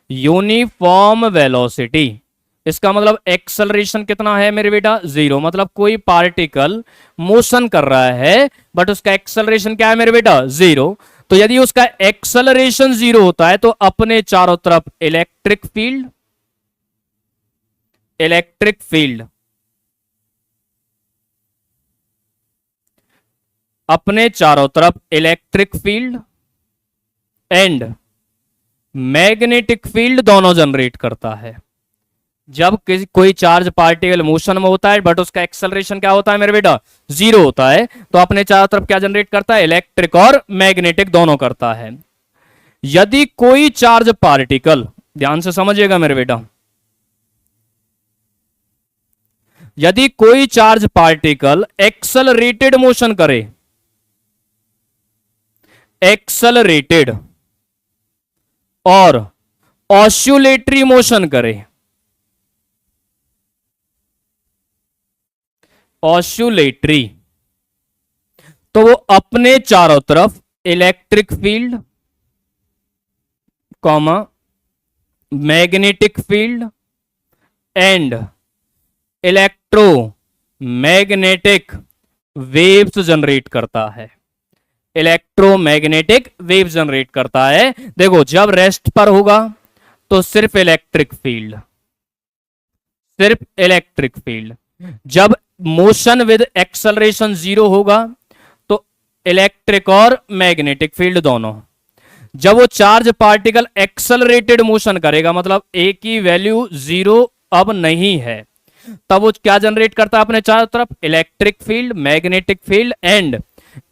uniform velocity, इसका मतलब एक्सेलरेशन कितना है मेरे बेटा, 0। मतलब कोई पार्टिकल मोशन कर रहा है बट उसका एक्सेलरेशन क्या है मेरे बेटा, 0। तो यदि उसका एक्सेलरेशन 0 होता है तो अपने चारों तरफ इलेक्ट्रिक फील्ड, अपने चारों तरफ electric field and magnetic field दोनों जनरेट करता है। जब कोई चार्ज पार्टिकल मोशन में होता है बट उसका एक्सेलरेशन क्या होता है मेरे बेटा, 0 होता है, तो अपने चारों तरफ क्या जनरेट करता है, इलेक्ट्रिक और मैग्नेटिक दोनों करता है। यदि कोई चार्ज पार्टिकल, ध्यान से समझिएगा मेरे बेटा, यदि कोई चार्ज पार्टिकल एक्सेलरेटेड मोशन करे, एक्सेलरेटेड और ऑस्युलेटरी मोशन करे, ऑस्युलेटरी, तो वो अपने चारों तरफ electric field, comma magnetic field and electromagnetic waves generate करता है, इलेक्ट्रोमैग्नेटिक वेव्स जनरेट करता है। देखो जब रेस्ट पर होगा तो सिर्फ इलेक्ट्रिक फील्ड, सिर्फ इलेक्ट्रिक फील्ड, जब मोशन विद एक्सेलरेशन 0 होगा तो इलेक्ट्रिक और मैग्नेटिक फील्ड दोनों। जब वो चार्ज पार्टिकल एक्सेलरेटेड मोशन करेगा, मतलब ए की वैल्यू 0 अब नहीं है, तब वो क्या जनरेट करता है अपने चारों तरफ, electric field, magnetic field and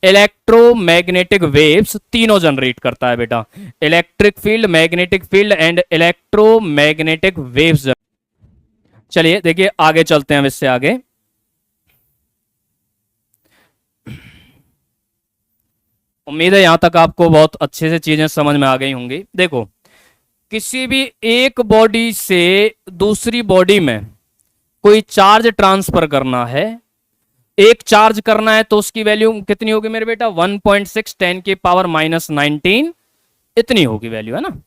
electromagnetic waves, तीनों जनरेट करता है बेटा, electric field, magnetic field and electromagnetic waves. चलिए देखिए आगे चलते हैं, इससे आगे उम्मीद है यहां तक आपको बहुत अच्छे से चीजें समझ में आ गई होंगी। देखो किसी भी एक बॉडी से दूसरी बॉडी में कोई चार्ज ट्रांसफर करना है, एक चार्ज करना है तो उसकी वैल्यू कितनी होगी मेरे बेटा, 1.6 10 की पावर -19 इतनी होगी वैल्यू, है ना।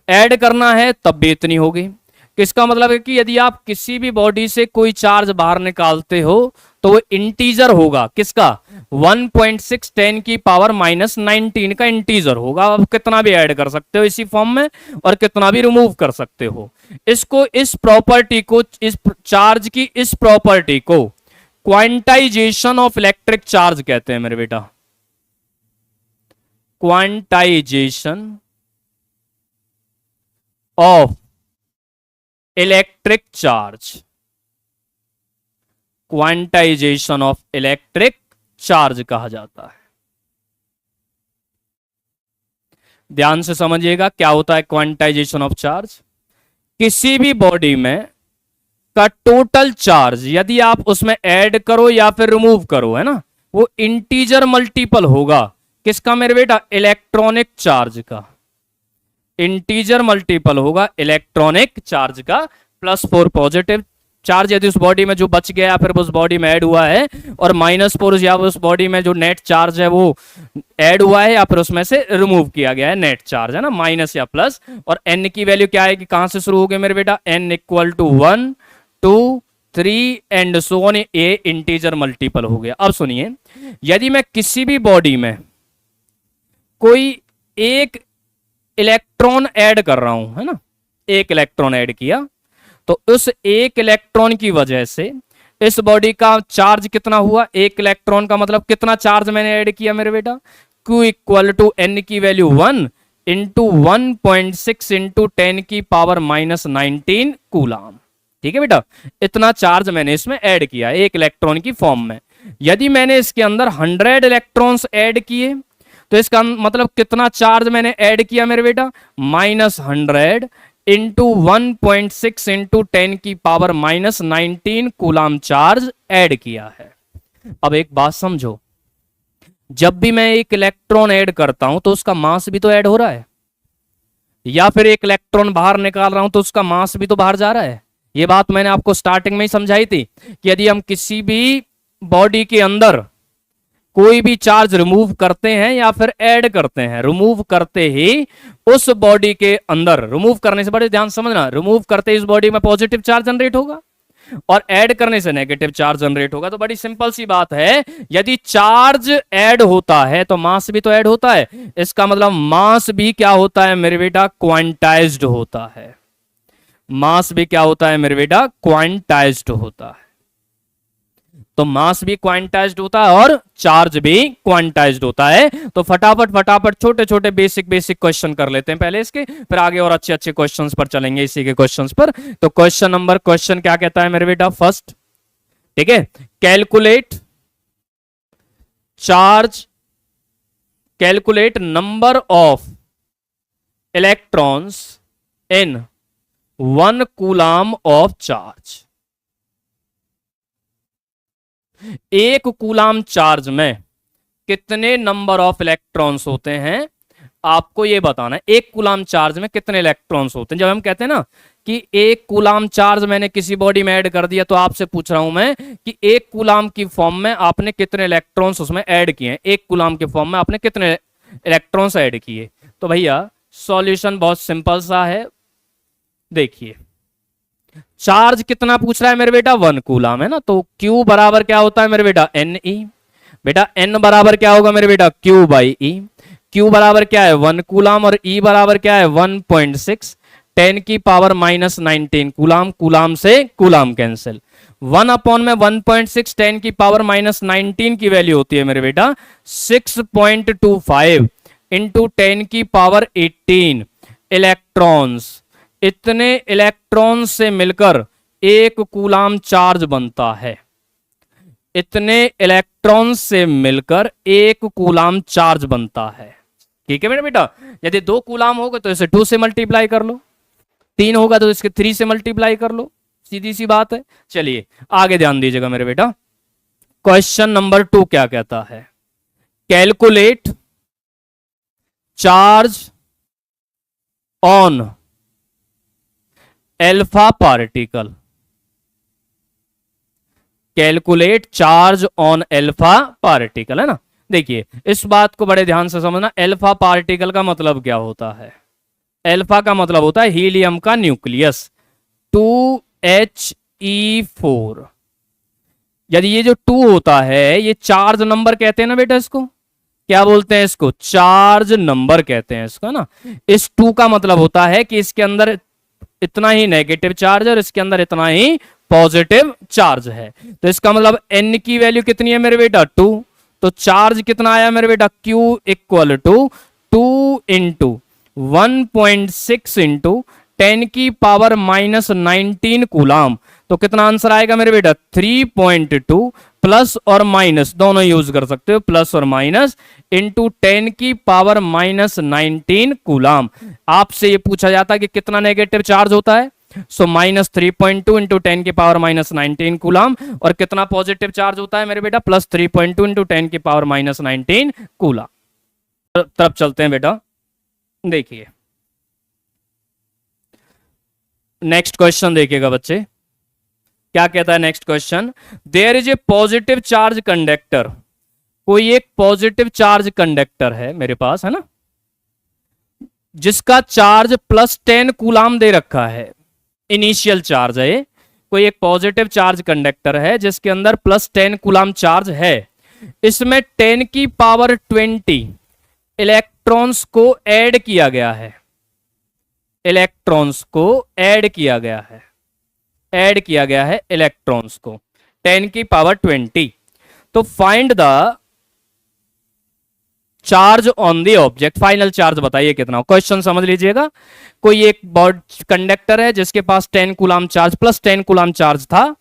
ऐड करना है तब भी इतनी होगी। किसका मतलब है कि यदि आप किसी भी बॉडी से कोई चार्ज बाहर निकालते हो तो वो इंटीजर होगा, किसका, 1.6 10 की पावर -19 का इंटीजर होगा। आप कितना भी ऐड कर सकते हो इसी फॉर्म में और कितना भी रिमूव कर सकते हो। इसको, इस प्रॉपर्टी को, इस चार्ज की इस प्रॉपर्टी को क्वांटाइजेशन ऑफ इलेक्ट्रिक चार्ज कहते हैं मेरे बेटा, quantization of electric charge, quantization of electric charge कहा जाता है। ध्यान से समझिएगा क्या होता है क्वांटाइजेशन ऑफ चार्ज। किसी भी बॉडी में का टोटल चार्ज यदि आप उसमें ऐड करो या फिर रिमूव करो, है ना, वो इंटीजर मल्टीपल होगा, किसका मेरे बेटा, इलेक्ट्रॉनिक चार्ज का, इंटीजर मल्टीपल होगा इलेक्ट्रॉनिक चार्ज का, +4 पॉजिटिव चार्ज यदि उस बॉडी में जो बच गया फिर उस बॉडी में ऐड हुआ है, और -4 या उस बॉडी में जो नेट चार्ज है वो ऐड हुआ है या फिर उसमें से रिमूव किया गया है नेट चार्ज, है ना, माइनस या प्लस। और n की वैल्यू क्या है कि कहां से शुरू हो गई मेरे बेटा, n = 1 2 3 एंड सो ऑन, ये इंटीजर मल्टीपल हो गया। अब सुनिए, यदि मैं किसी भी बॉडी में कोई एक इलेक्ट्रॉन ऐड कर रहा हूं, है ना, एक इलेक्ट्रॉन ऐड किया, तो उस एक इलेक्ट्रॉन की वजह से इस बॉडी का चार्ज कितना हुआ, एक इलेक्ट्रॉन का मतलब कितना चार्ज मैंने ऐड किया मेरे बेटा, Q = n की वैल्यू 1 × 1.6 × 10 की पावर -19 कूलाम। ठीक है बेटा, इतना चार्ज मैंने इसमें ऐड किया एक इलेक्ट्रॉन की फॉर्म में। यदि मैंने इसके अंदर 100 इलेक्ट्रॉन्स ऐड किए तो इसका मतलब कितना चार्ज मैंने ऐड किया मेरे बेटा, -100 × 1.6 × 10 की पावर -19 कूलाम चार्ज ऐड किया है। अब एक बात समझो, जब भी मैं एक इलेक्ट्रॉन ऐड करता हूं तो उसका मास भी तो ऐड हो रहा है, या फिर एक इलेक्ट्रॉन बाहर निकाल रहा हूं तो उसका मास भी तो बाहर जा रहा है। ये बात मैंने आपको स्टार्टिंग में ही समझाई थी कि यदि हम किसी भी बॉडी के अंदर कोई भी चार्ज रिमूव करते हैं या फिर ऐड करते हैं, रिमूव करते ही उस बॉडी के अंदर, रिमूव करने से बड़े ध्यान समझना, रिमूव करते ही इस बॉडी में पॉजिटिव चार्ज जनरेट होगा और ऐड करने से नेगेटिव चार्ज जनरेट होगा। तो बड़ी सिंपल सी बात है, यदि चार्ज ऐड होता है तो मास भी तो ऐड होता है। इसका मतलब मास भी क्या होता है मेरे बेटा, क्वांटाइज्ड होता है। मास भी क्या होता है मेरे बेटा, क्वांटाइज्ड होता है। तो मास भी क्वांटाइज्ड होता है और चार्ज भी क्वांटाइज्ड होता है। तो फटाफट छोटे छोटे बेसिक क्वेश्चन कर लेते हैं पहले इसके, फिर आगे और अच्छे अच्छे क्वेश्चंस पर चलेंगे इसी के क्वेश्चंस पर। तो क्वेश्चन क्या कहता है मेरे बेटा, फर्स्ट, ठीक है, calculate charge, calculate number of electrons in 1 coulomb of charge. एक कूलाम चार्ज में कितने नंबर ऑफ इलेक्ट्रॉन्स होते हैं, आपको ये बताना है। एक कूलाम चार्ज में कितने इलेक्ट्रॉन्स होते हैं। जब हम कहते हैं ना कि एक कूलाम चार्ज मैंने किसी बॉडी में ऐड कर दिया, तो आपसे पूछ रहा हूं मैं कि एक कूलाम की फॉर्म में आपने कितने इलेक्ट्रॉन्स उसमें ऐड किए हैं। एक कूलाम के फॉर्म में आपने कितने इलेक्ट्रॉन्स ऐड किए। तो भैया सॉल्यूशन बहुत सिंपल सा है। देखिए चार्ज कितना पूछ रहा है मेरे बेटा, 1 कूलाम है ना, तो Q बराबर क्या होता है मेरे बेटा, Ne। बेटा N बराबर क्या होगा मेरे बेटा, Q बाई E। Q बराबर क्या है 1 कूलाम और E बराबर क्या है 1.6, 10 की पावर माइनस 19 कूलाम। कूलाम से कूलाम कैंसिल, 1 अपॉन में 1.6, 10 की पावर माइनस 19 की वैल्यू होती है मेरे बेटा 6.25 इंटू 10 की पावर 18 इलेक्ट्रॉन्स। इतने इलेक्ट्रॉन से मिलकर एक कूलाम चार्ज बनता है। इतने इलेक्ट्रॉन से मिलकर एक कूलाम चार्ज बनता है। ठीक है मेरे बेटा, यदि 2 कूलाम होगा तो इसे 2 से मल्टीप्लाई कर लो, 3 होगा तो इसके 3 से मल्टीप्लाई कर लो, सीधी सी बात है। चलिए आगे ध्यान दीजिएगा मेरे बेटा। क्वेश्चन नंबर 2 क्या कहता है, calculate charge on alpha particle. Calculate charge on alpha particle है ना। देखिए इस बात को बड़े ध्यान से समझना, एल्फा पार्टिकल का मतलब क्या होता है। एल्फा का मतलब होता है हीलियम का न्यूक्लियस 2He4। यदि ये जो 2 होता है ये चार्ज नंबर कहते हैं ना बेटा, इसको क्या बोलते हैं, इसको चार्ज नंबर कहते हैं इसको ना। इस 2 का मतलब होता है कि इसके अंदर इतना ही नेगेटिव चार्ज है और इसके अंदर इतना ही पॉजिटिव चार्ज है। तो इसका मतलब N की वैल्यू कितनी है मेरे बेटा 2, तो चार्ज कितना आया मेरे बेटा Q equal to 2 into 1.6 into 10 की पावर माइनस 19 कूलाम। तो कितना आंसर आएगा मेरे बेटा 3.2 प्लस और माइनस दोनों यूज कर सकते हो, प्लस और माइनस इंटू 10 की पावर माइनस 19 कूलाम। आपसे ये पूछा जाता है कि कितना नेगेटिव चार्ज होता है, सो माइनस 3.2 इंटू 10 की पावर माइनस 19 कूलाम, और कितना पॉजिटिव चार्ज होता है मेरे बेटा प्लस 3.2 इंटू 10 की पावर माइनस 19 कूलाम। तरफ चलते हैं बेटा, देखिए नेक्स्ट क्वेश्चन देखिएगा बच्चे, क्या कहता है next question, there is a positive charge conductor. कोई एक पॉजिटिव चार्ज कंडक्टर है मेरे पास है ना, जिसका चार्ज प्लस 10 कूलाम दे रखा है, इनिशियल चार्ज है। कोई एक पॉजिटिव चार्ज कंडक्टर है जिसके अंदर प्लस 10 कूलाम चार्ज है। इसमें 10 की पावर 20 इलेक्ट्रॉन्स को ऐड किया गया है। इलेक्ट्रॉन्स को ऐड किया गया है, ऐड किया गया है इलेक्ट्रॉन्स को 10 की पावर 20। तो find the charge on the object. Final charge बताइए कितना हो। क्वेश्चन समझ लीजिएगा, कोई एक कंडक्टर है जिसके पास 10 coulomb charge plus 10 coulomb charge था,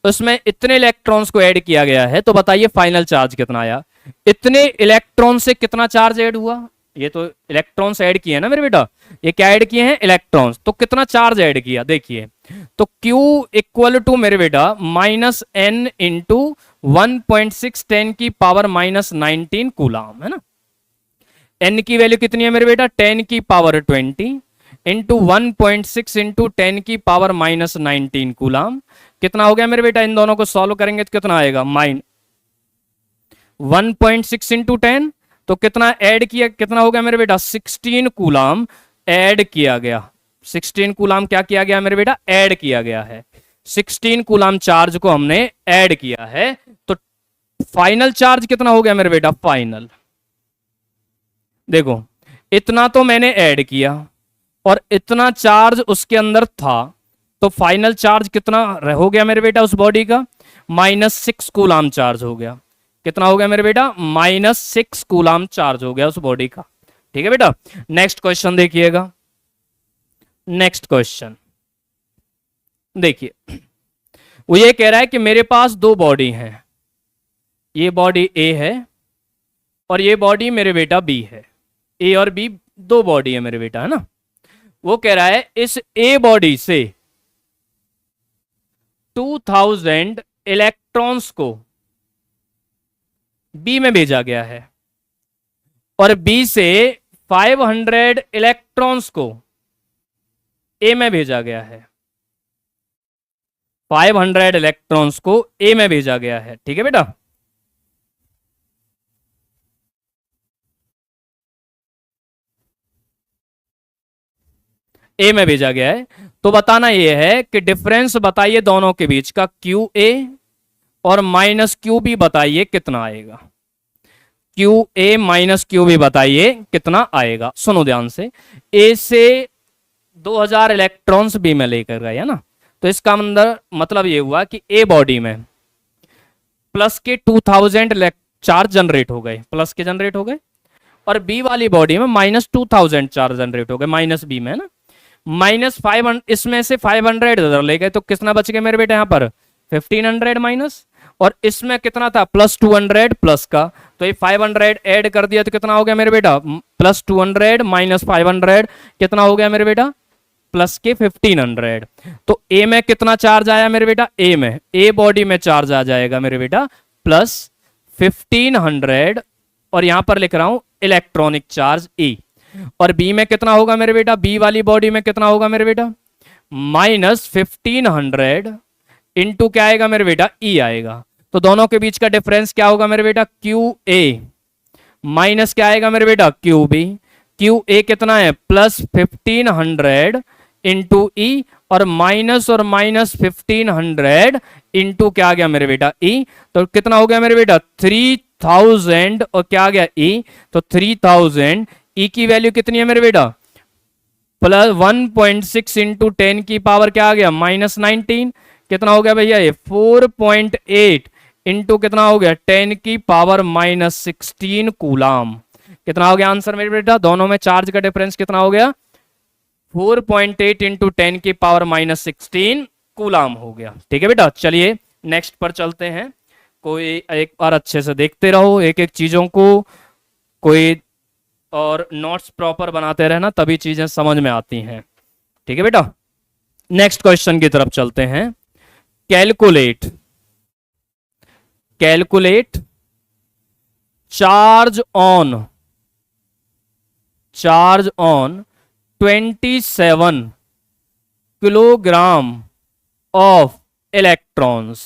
उसमें इतने इलेक्ट्रॉन्स को ऐड किया गया है। तो बताइए फाइनल चार्ज कितना आया। इतने इलेक्ट्रॉन से कितना चार्ज ऐड हुआ, ये तो इलेक्ट्रॉन्स ऐड किए हैं ना मेरे बेटा, ये क्या ऐड किए हैं इलेक्ट्रॉन्स, तो कितना चार्ज ऐड किया देखिए। तो Q इक्वल टू मेरे बेटा माइनस N इंटू 1.6 10 की पावर माइनस 19 कूलाम है ना। N की वैल्यू कितनी है मेरे बेटा 10 की पावर 20 इंटू 1.6 इंटू 10 की पावर माइनस 19 कूलाम। कितना हो गया मेरे बेटा, इन दोनों को सॉल्व करेंगे तो कितना आएगा 1.6 इंटू 10, तो कितना ऐड किया, कितना हो गया मेरे बेटा 16 कूलाम ऐड किया गया। 16 कूलाम क्या किया गया मेरे बेटा, ऐड किया गया है। 16 कूलाम चार्ज को हमने ऐड किया है। तो फाइनल चार्ज कितना हो गया मेरे बेटा, फाइनल देखो इतना तो मैंने ऐड किया और इतना चार्ज उसके अंदर था, तो फाइनल चार्ज कितना हो गया मेरे बेटा उस बॉडी का, -6 कूलाम चार्ज हो गया। कितना हो गया मेरे बेटा, -6 कूलाम चार्ज हो गया उस बॉडी का। ठीक है बेटा, नेक्स्ट क्वेश्चन देखिएगा। नेक्स्ट क्वेश्चन देखिए, वो ये कह रहा है कि मेरे पास 2 बॉडी हैं, ये बॉडी A है और ये बॉडी मेरे बेटा B है। A और B दो बॉडी है मेरे बेटा, है ना। वो कह रहा है इस ए बॉडी से 2000 इलेक्ट्रॉन्स को बी में भेजा गया है और बी से 500 इलेक्ट्रॉन्स को ए में भेजा गया है। 500 इलेक्ट्रॉन्स को ए में भेजा गया है, ठीक है बेटा। ए में भेजा गया है, तो बताना यह है कि डिफरेंस बताइए दोनों के बीच का, क्यू ए और माइनस क्यू बी बताइए कितना आएगा। Q A minus Q B बताइए कितना आएगा। सुनो ध्यान से, ए से 2000 इलेक्ट्रॉन्स बी में लेकर गए, है ना। तो इसका मतलब ये हुआ कि ए बॉडी में प्लस के 2000 चार्ज जनरेट हो गए, प्लस के जनरेट हो गए, और बी वाली बॉडी में माइनस 2000 चार्ज जनरेट हो गए, माइनस बी में, है ना। माइनस 500, इसमें से 500 इधर ले गए, तो कितना बच गया मेरे बेटे यहाँ पर 1500 माइनस, और इसमें कितना था प्लस 200 प्लस का, तो ये 500 ऐड कर दिया तो कितना हो गया मेरे बेटा प्लस 200 माइनस 500 कितना हो गया मेरे बेटा प्लस के 1500। तो ए में कितना चार्ज आया मेरे बेटा, ए में, ए बॉडी में चार्ज आ जाएगा मेरे बेटा प्लस 1500, और यहां पर लिख रहा हूं इलेक्ट्रॉनिक चार्ज ई। और बी में कितना होगा मेरे बेटा, बी वाली बॉडी में कितना होगा मेरे बेटा माइनस 1500 इंटू क्या आएगा मेरे बेटा ई आएगा। तो दोनों के बीच का डिफरेंस क्या होगा मेरे बेटा क्यू ए माइनस क्या आएगा मेरे बेटा क्यू बी। क्यू ए कितना है प्लस 1500 इंटू ई, और माइनस 1500 इंटू क्या आ गया मेरे बेटा ई, तो कितना हो गया मेरे बेटा 3000, और क्या आ गया ई, तो 3000 ई की वैल्यू कितनी है मेरे बेटा प्लस 1.6 इंटू 10 की पावर क्या आ गया माइनस 19, कितना हो गया भैया ये 4.8 इंटू कितना हो गया 10 की पावर माइनस 16 कूलाम। कितना हो गया आंसर मेरे बेटा, दोनों में चार्ज का डिफरेंस कितना हो गया 4.8 इंटू 10 की पावर माइनस 16 कूलाम हो गया, ठीक है बेटा। चलिए नेक्स्ट पर चलते हैं, कोई एक बार अच्छे से देखते रहो एक एक चीजों को, कोई और नोट्स प्रॉपर बनाते रहना, तभी चीजें समझ में आती हैं, ठीक है बेटा। नेक्स्ट क्वेश्चन की तरफ चलते हैं। Calculate charge on 27 kilogram of electrons.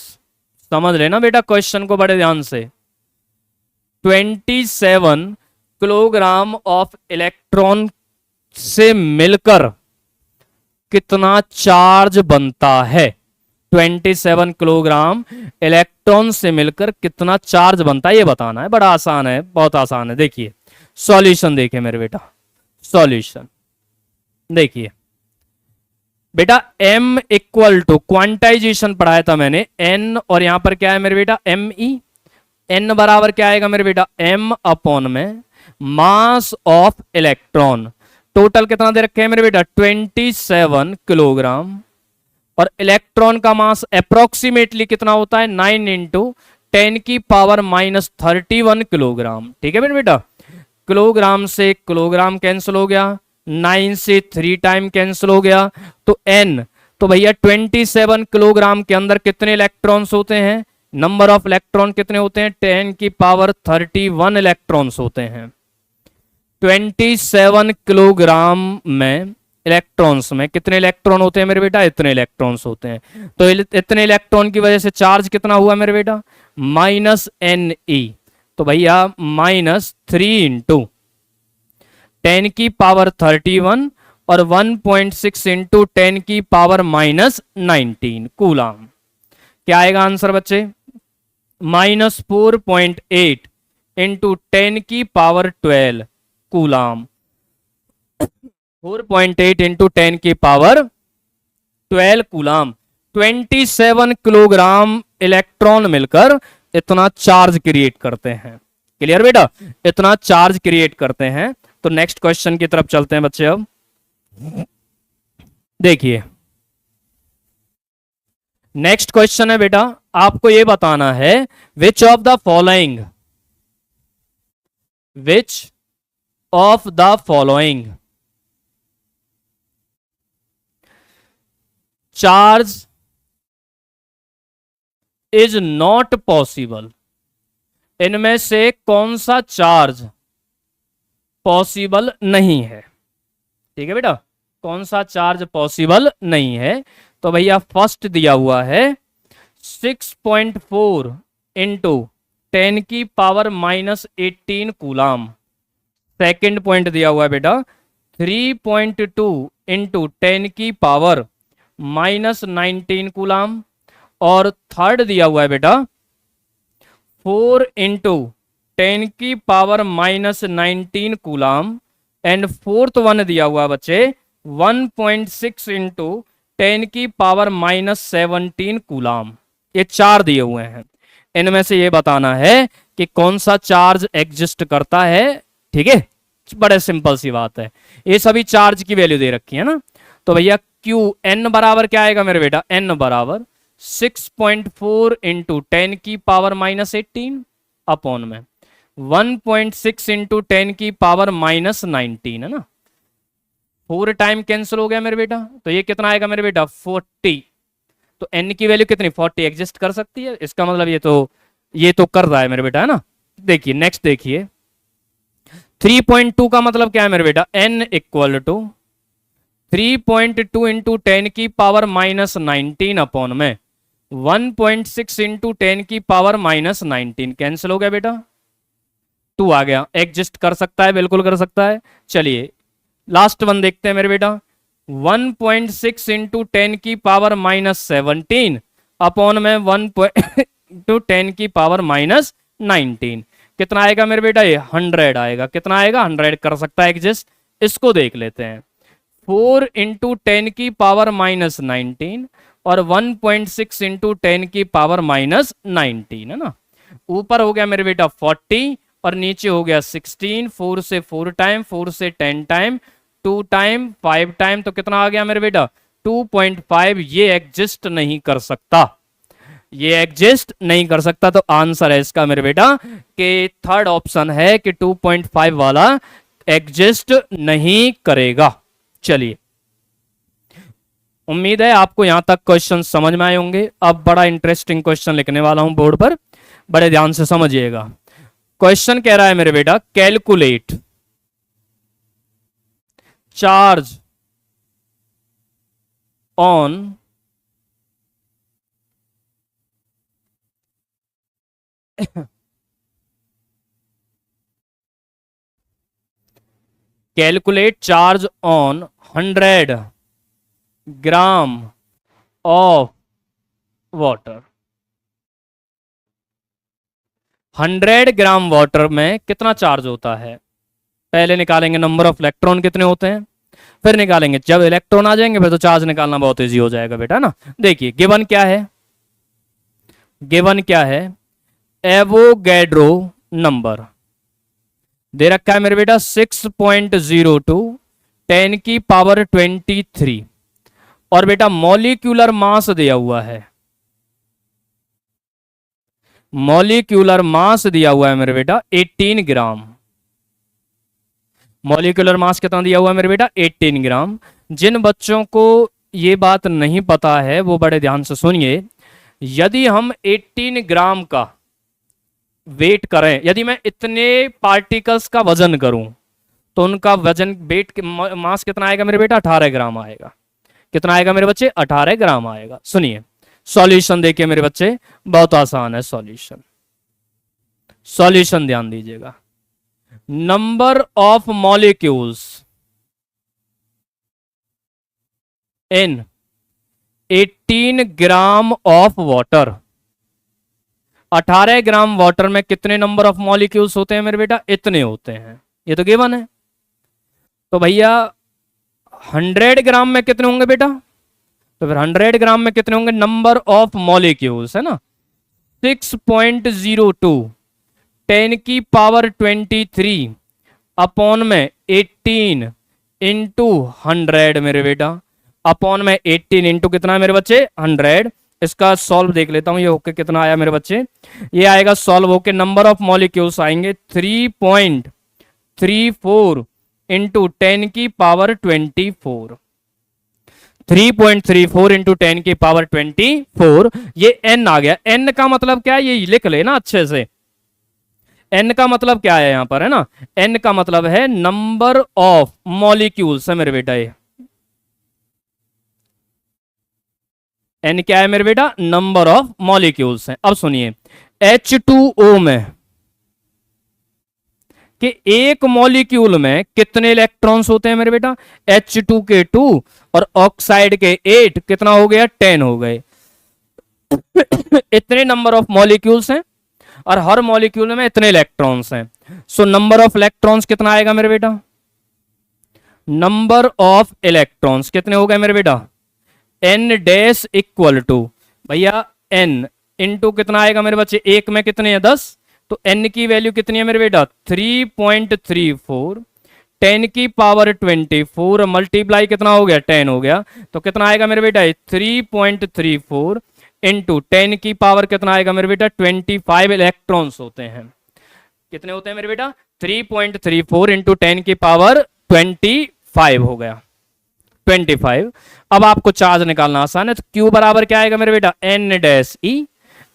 समझ लेना बेटा क्वेश्चन को बड़े ध्यान से। 27 किलोग्राम ऑफ इलेक्ट्रॉन से मिलकर कितना चार्ज बनता है। 27 किलोग्राम इलेक्ट्रॉन से मिलकर कितना चार्ज बनता है ये बताना है। बड़ा आसान है, बहुत आसान है। देखिए सॉल्यूशन देखिए मेरे बेटा, सॉल्यूशन देखिए बेटा, m इक्वल टू क्वांटाइजेशन पढ़ाया था मैंने n, और यहां पर क्या है मेरे बेटा m e, n बराबर क्या आएगा मेरे बेटा m अपॉन में मास ऑफ इलेक्ट्रॉन। टोटल कितना दे रखे हैं मेरे बेटा 27 किलोग्राम, और इलेक्ट्रॉन का मास अप्रोक्सीमेटली कितना होता है 9 इंटू 10 की पावर माइनस 31 किलोग्राम, ठीक है मेरे बेटा। किलोग्राम से किलोग्राम कैंसिल हो गया, 9 से 3 टाइम कैंसिल हो गया, तो n, तो भैया 27 किलोग्राम के अंदर कितने इलेक्ट्रॉन्स होते हैं, नंबर ऑफ इलेक्ट्रॉन कितने होते हैं 10 की पावर 31 इलेक्ट्रॉन्स होते हैं। 27 किलोग्राम में इलेक्ट्रॉन्स में कितने इलेक्ट्रॉन होते हैं मेरे बेटा, इतने इलेक्ट्रॉन्स होते हैं। तो इतने इलेक्ट्रॉन की वजह से चार्ज कितना हुआ मेरे बेटा माइनस एन ई, तो भैया माइनस 3 इंटू 10 की पावर 31 और 1.6 इंटू 10 की पावर माइनस 19 कूलाम। क्या आएगा आंसर बच्चे माइनस 4.8 इंटू 10 की पावर 12 कूलाम। 4.8 इंटू 10 की पावर 12 कूलाम। 27 किलोग्राम इलेक्ट्रॉन मिलकर इतना चार्ज क्रिएट करते हैं। क्लियर बेटा, इतना चार्ज क्रिएट करते हैं। तो नेक्स्ट क्वेश्चन की तरफ चलते हैं बच्चे। अब देखिए नेक्स्ट क्वेश्चन है बेटा, आपको यह बताना है which of the following of the following charge is not possible, इनमें से कौन सा चार्ज पॉसिबल नहीं है। ठीक है बेटा, कौन सा चार्ज पॉसिबल नहीं है। तो भैया फर्स्ट दिया हुआ है 6.4 इंटू 10⁻⁻18 कूलाम। सेकेंड पॉइंट दिया हुआ है बेटा 3.2 इंटू 10⁻⁻19 कूलाम। और थर्ड दिया हुआ है बेटा 4 into 10⁻⁻19 coulomb. And fourth one दिया हुआ है बच्चे 1.6 इंटू 10⁻⁻17 कूलाम। ये चार दिए हुए हैं, इनमें से ये बताना है कि कौन सा चार्ज एग्जिस्ट करता है। ठीक है, बड़े सिंपल सी बात है, ये सभी चार्ज की वैल्यू दे रखी है ना। तो भैया क्यू एन बराबर क्या आएगा मेरे बेटा, एन बराबर 6.4 इंटू 10⁻⁻18 अपॉन में 1.6 इंटू 10⁻⁻19 है ना। 4 टाइम कैंसिल हो गया मेरे बेटा, तो ये कितना आएगा मेरे बेटा 40। तो n की वैल्यू कितनी 40 एग्जिस्ट कर सकती है, इसका मतलब ये तो कर रहा है मेरे बेटा है ना। देखिए नेक्स्ट देखिए 3.2 का मतलब क्या है मेरे बेटा, n equal to 3.2 into 10⁻⁻19 upon में 1.6 इंटू 10⁻⁻19 कैंसिल हो गया बेटा, 2 आ गया। एग्जिस्ट कर सकता है, बिल्कुल कर सकता है। चलिए लास्ट वन देखते हैं मेरे बेटा 1.6 इंटू 10⁻⁻17 अपॉन में 1 इंटू 10⁻⁻19 कितना आएगा मेरे बेटा, ये 100 आएगा। कितना आएगा 100 कर सकता है एग्जिस्ट। इसको देख लेते हैं 4 इंटू 10⁻⁻19 और 1.6 इंटू 10⁻⁻19 है ना। ऊपर हो गया मेरे बेटा 40 और नीचे हो गया 16, 4 से 4 टाइम, 4 से 10 टाइम, 2 टाइम, 5 टाइम, तो कितना आ गया मेरे बेटा 2.5। ये एग्जिस्ट नहीं कर सकता, ये एग्जिस्ट नहीं कर सकता। तो आंसर है इसका मेरे बेटा कि थर्ड ऑप्शन है कि 2.5 वाला एग्जिस्ट नहीं करेगा। चलिए उम्मीद है आपको यहां तक क्वेश्चन समझ में आए होंगे। अब बड़ा इंटरेस्टिंग क्वेश्चन लिखने वाला हूं बोर्ड पर, बड़े ध्यान से समझिएगा। क्वेश्चन कह रहा है मेरे बेटा calculate charge on calculate charge on 100 gram of water. 100 gram water में कितना चार्ज होता है। पहले निकालेंगे नंबर ऑफ इलेक्ट्रॉन कितने होते हैं, फिर निकालेंगे जब इलेक्ट्रॉन आ जाएंगे फिर तो चार्ज निकालना बहुत इजी हो जाएगा बेटा ना। देखिए गिवन क्या है, गिवन क्या है, एवोगैड्रो नंबर दे रखा है मेरे बेटा 6.02 10⁻23 और बेटा मॉलिक्यूलर मास दिया हुआ है, मॉलिक्यूलर मास दिया हुआ है मेरे बेटा 18 ग्राम। मॉलिक्यूलर मास कितना दिया हुआ है मेरे बेटा 18 ग्राम। जिन बच्चों को ये बात नहीं पता है वो बड़े ध्यान से सुनिए। यदि हम 18 ग्राम का वेट करें, यदि मैं इतने पार्टिकल्स का वजन करूं तो उनका वजन वेट मास कितना आएगा मेरे बेटा 18 ग्राम आएगा। कितना आएगा मेरे बच्चे 18 ग्राम आएगा। सुनिए सॉल्यूशन देखिए मेरे बच्चे, बहुत आसान है सॉल्यूशन, सॉल्यूशन ध्यान दीजिएगा। Number of molecules in 18 gram of water. 18 gram water में कितने नंबर ऑफ मॉलिक्यूल्स होते हैं मेरे बेटा, इतने होते हैं, ये तो गिवन है। तो भैया 100 ग्राम में कितने होंगे बेटा, तो फिर 100 ग्राम में कितने होंगे, नंबर ऑफ मॉलिक्यूल्स है ना 6.02 10⁻23 अपॉन में 18 इंटू 100 मेरे बेटा, अपॉन में 18 इंटू कितना है मेरे बच्चे 100। इसका सॉल्व देख लेता हूं ये होके कितना आया मेरे बच्चे, ये आएगा सॉल्व होके नंबर ऑफ मॉलिक्यूल्स आएंगे 3.34 इंटू 10 की पावर 24। 3.34 इंटू 10 की पावर 24, ये n आ गया। n का मतलब क्या है, ये लिख लेना अच्छे से। n का मतलब क्या है यहां पर, है ना, n का मतलब है नंबर ऑफ मॉलिक्यूल्स है मेरे बेटा। ये n क्या है मेरे बेटा, नंबर ऑफ मॉलिक्यूल्स है। अब सुनिए, H2O में कि एक मॉलिक्यूल में कितने इलेक्ट्रॉन्स होते हैं मेरे बेटा, H2 के 2 और ऑक्साइड के 8, कितना हो गया, 10 हो गए। इतने नंबर ऑफ मॉलिक्यूल्स हैं और हर मॉलिक्यूल में इतने इलेक्ट्रॉन्स हैं। सो नंबर ऑफ इलेक्ट्रॉन्स कितना आएगा मेरे बेटा, नंबर ऑफ इलेक्ट्रॉन्स कितने हो गए मेरे बेटा, n डैश इक्वल टू, भैया n इंटू कितना आएगा मेरे बच्चे, एक में कितने हैं 10, तो n की वैल्यू कितनी है मेरे बेटा 3.34, 10 की पावर 24 मल्टीप्लाई कितना हो गया 10 हो गया, तो कितना आएगा मेरे बेटा 3.34 इंटू 10 की पावर कितना आएगा मेरे बेटा 25 इलेक्ट्रॉन्स होते हैं। कितने होते हैं मेरे बेटा 3.34 इंटू 10 की पावर 25 हो गया 25। अब आपको चार्ज निकालना आसान है, तो Q बराबर क्या आएगा मेरे बेटा n डैश ई,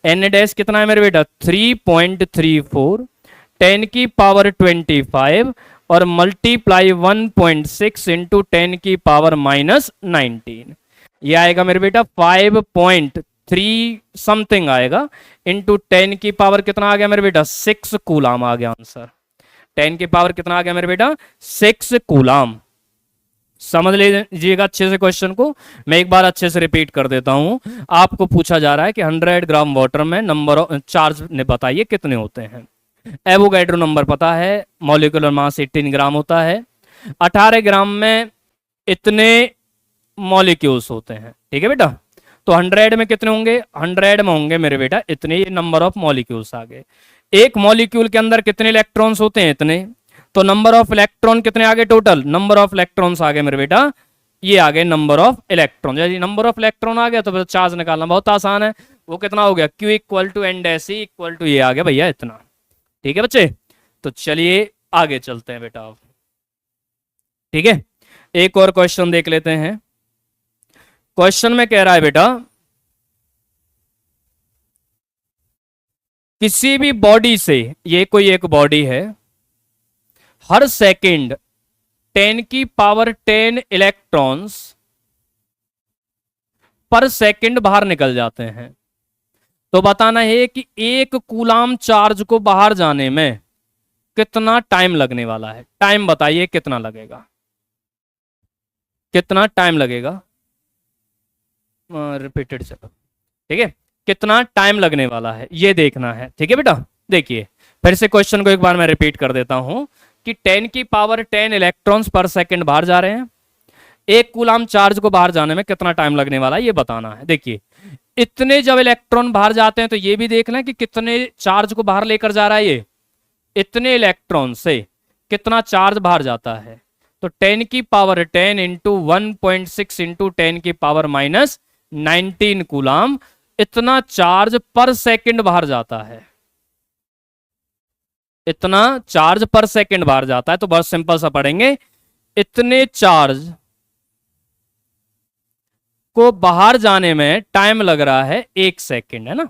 n डैश कितना है मेरे बेटा 3.34, 10 की पावर 25 और मल्टीप्लाई 1.6 इंटू 10 की पावर -19, ये आएगा मेरे बेटा 5.3 समथिंग आएगा इंटू 10 की पावर कितना आ गया मेरे बेटा 6 कूलाम आ गया आंसर। 10 की पावर कितना आ गया मेरे बेटा 6 कूलाम। समझ लीजिएगा अच्छे से क्वेश्चन को, मैं एक बार अच्छे से रिपीट कर देता हूं। आपको पूछा जा रहा है कि 100 ग्राम वाटर में नंबर ऑफ चार्ज ने बताइए कितने होते हैं। एवोगैड्रो नंबर पता है, मॉलिक्यूलर मास 18 ग्राम होता है, 18 ग्राम में इतने मॉलिक्यूल्स होते हैं, ठीक है बेटा। तो 100 में कितने होंगे, 100 में होंगे मेरे बेटा इतने, ये नंबर ऑफ मॉलिक्यूल्स आ गए। एक मॉलिक्यूल के अंदर कितने इलेक्ट्रॉन्स होते हैं, इतने, तो नंबर ऑफ इलेक्ट्रॉन कितने आ गए टोटल, नंबर ऑफ इलेक्ट्रॉन्स आ गए मेरे बेटा, ये आ गए नंबर ऑफ इलेक्ट्रॉन। यदि नंबर ऑफ इलेक्ट्रॉन आ गया तो फिर चार्ज निकालना बहुत आसान है। वो कितना हो गया Q equal to N dash E equal to, ये आ गया भैया इतना। ठीक है बच्चे, तो चलिए आगे चलते हैं बेटा अब। ठीक है, एक और क्वेश्चन देख लेते हैं। क्वेश्चन में कह रहा है बेटा, किसी भी बॉडी से, ये कोई एक बॉडी है, हर सेकंड 10 की पावर 10 इलेक्ट्रॉन्स पर सेकंड बाहर निकल जाते हैं। तो बताना है कि एक कूलाम चार्ज को बाहर जाने में कितना टाइम लगने वाला है। टाइम बताइए कितना लगेगा, कितना टाइम लगेगा, रिपीटेड चलो, ठीक है, कितना टाइम लगने वाला है ये देखना है। ठीक है बेटा, देखिए फिर से क्वेश्चन को एक बार मैं रिपीट कर देता हूं कि 10 की पावर 10 इलेक्ट्रॉन्स पर सेकंड बाहर जा रहे हैं, एक कूलाम चार्ज को बाहर जाने में कितना टाइम लगने वाला है ये बताना है। देखिए इतने जब इलेक्ट्रॉन बाहर जाते हैं तो ये भी देखना है कि कितने चार्ज को बाहर लेकर जा रहा है, ये इतने इलेक्ट्रॉन से कितना चार्ज बाहर जाता है। तो 10 की पावर 10 इंटू 1.6 इंटू 10 की पावर -19 कूलाम, इतना चार्ज पर सेकंड बाहर जाता है, इतना चार्ज पर सेकंड बाहर जाता है। तो बहुत सिंपल सा पढ़ेंगे, इतने चार्ज को बाहर जाने में टाइम लग रहा है 1 सेकंड, है ना,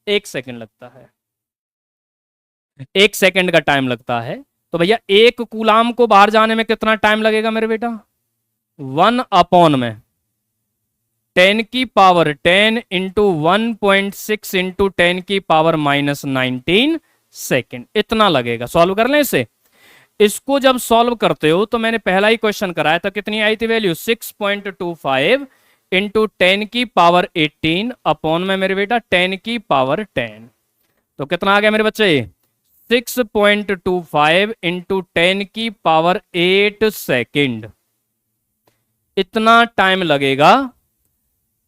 1 सेकंड लगता है, 1 सेकंड का टाइम लगता है। तो भैया एक कूलाम को बाहर जाने में कितना टाइम लगेगा मेरे बेटा, 1 अपॉन में 10 की पावर 10 इंटू 1.6 इंटू 10 की पावर -19 सेकेंड, इतना लगेगा। सॉल्व कर लें इसे। इसको जब सॉल्व करते हो तो मैंने पहला ही क्वेश्चन कराया था, कितनी आई थी वैल्यू 6.25 इंटू 10 की पावर 18 अपॉन में मेरे बेटा 10 की पावर 10, तो कितना आ गया मेरे बच्चे 6.25 इंटू 10 की पावर 8 सेकेंड, इतना टाइम लगेगा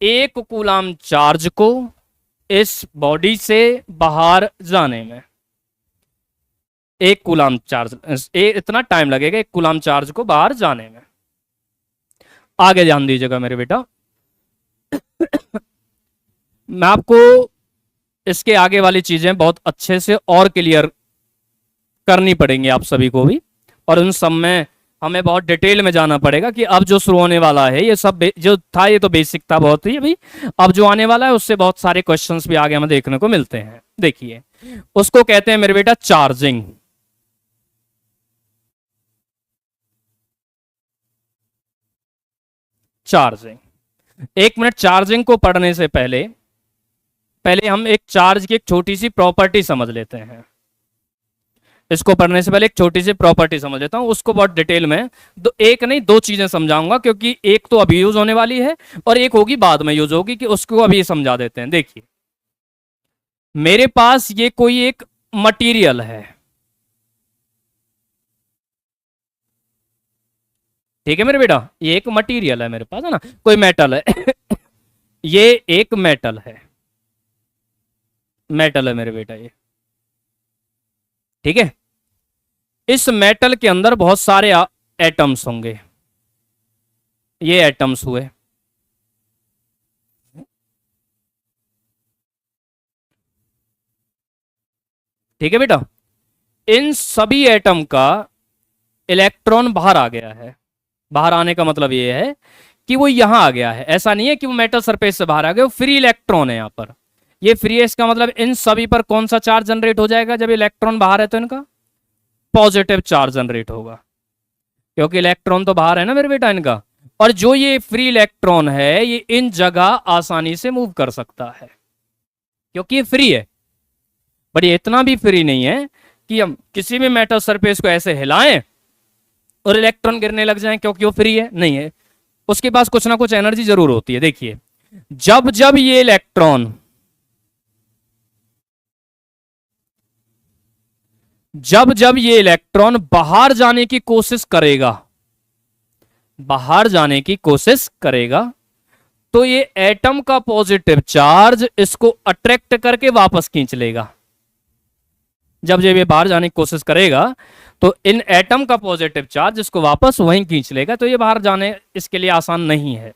एक कूलाम चार्ज को इस बॉडी से बाहर जाने में। एक कूलाम चार्ज, इतना टाइम लगेगा एक कूलाम चार्ज को बाहर जाने में। आगे ध्यान दीजिएगा मेरे बेटा, मैं आपको इसके आगे वाली चीजें बहुत अच्छे से और क्लियर करनी पड़ेंगी आप सभी को भी, और उन सब में हमें बहुत डिटेल में जाना पड़ेगा कि अब जो शुरू होने वाला है ये सब जो था ये तो बेसिक था बहुत ही अभी, अब जो आने वाला है उससे बहुत सारे क्वेश्चंस भी आगे हमें देखने को मिलते हैं। देखिए उसको कहते हैं मेरे बेटा चार्जिंग। चार्जिंग, एक मिनट, चार्जिंग को पढ़ने से पहले पहले हम एक चार्ज की एक छोटी सी प्रॉपर्टी समझ लेते हैं। इसको पढ़ने से पहले एक छोटी सी प्रॉपर्टी समझ लेता हूं, उसको बहुत डिटेल में एक नहीं दो चीजें समझाऊंगा, क्योंकि एक तो अभी यूज होने वाली है और एक होगी बाद में यूज होगी, कि उसको अभी समझा देते हैं। देखिए मेरे पास ये कोई एक मटेरियल है, ठीक है मेरे बेटा, ये एक मटेरियल है मेरे पास, है ना, कोई मेटल है ये एक मेटल है, मेटल है मेरे बेटा ये, ठीक है। इस मेटल के अंदर बहुत सारे एटम्स होंगे, ये एटम्स हुए, ठीक है बेटा। इन सभी एटम का इलेक्ट्रॉन बाहर आ गया है। बाहर आने का मतलब ये है कि वो यहां आ गया है, ऐसा नहीं है कि वो मेटल सरफेस से बाहर आ गया, वो फ्री इलेक्ट्रॉन है यहां पर। ये फ्री है, इसका मतलब इन सभी पर कौन सा चार्ज जनरेट हो जाएगा जब इलेक्ट्रॉन बाहर है, तो इनका पॉजिटिव चार्ज जनरेट होगा, क्योंकि इलेक्ट्रॉन तो बाहर है ना मेरे बेटा इनका। और जो ये फ्री इलेक्ट्रॉन है ये इन जगह आसानी से मूव कर सकता है क्योंकि ये फ्री है, बट ये इतना भी फ्री नहीं है कि हम किसी भी मेटल सरफेस को ऐसे हिलाएं और इलेक्ट्रॉन गिरने लग जाएं, क्योंकि वो फ्री है, नहीं है, उसके पास कुछ ना कुछ एनर्जी जरूर होती है। देखिए जब जब ये इलेक्ट्रॉन जब जब ये इलेक्ट्रॉन बाहर जाने की कोशिश करेगा, बाहर जाने की कोशिश करेगा, तो ये एटम का पॉजिटिव चार्ज इसको अट्रैक्ट करके वापस खींच लेगा। जब जब ये बाहर जाने की कोशिश करेगा तो इन एटम का पॉजिटिव चार्ज इसको वापस वहीं खींच लेगा। तो ये बाहर जाने इसके लिए आसान नहीं है,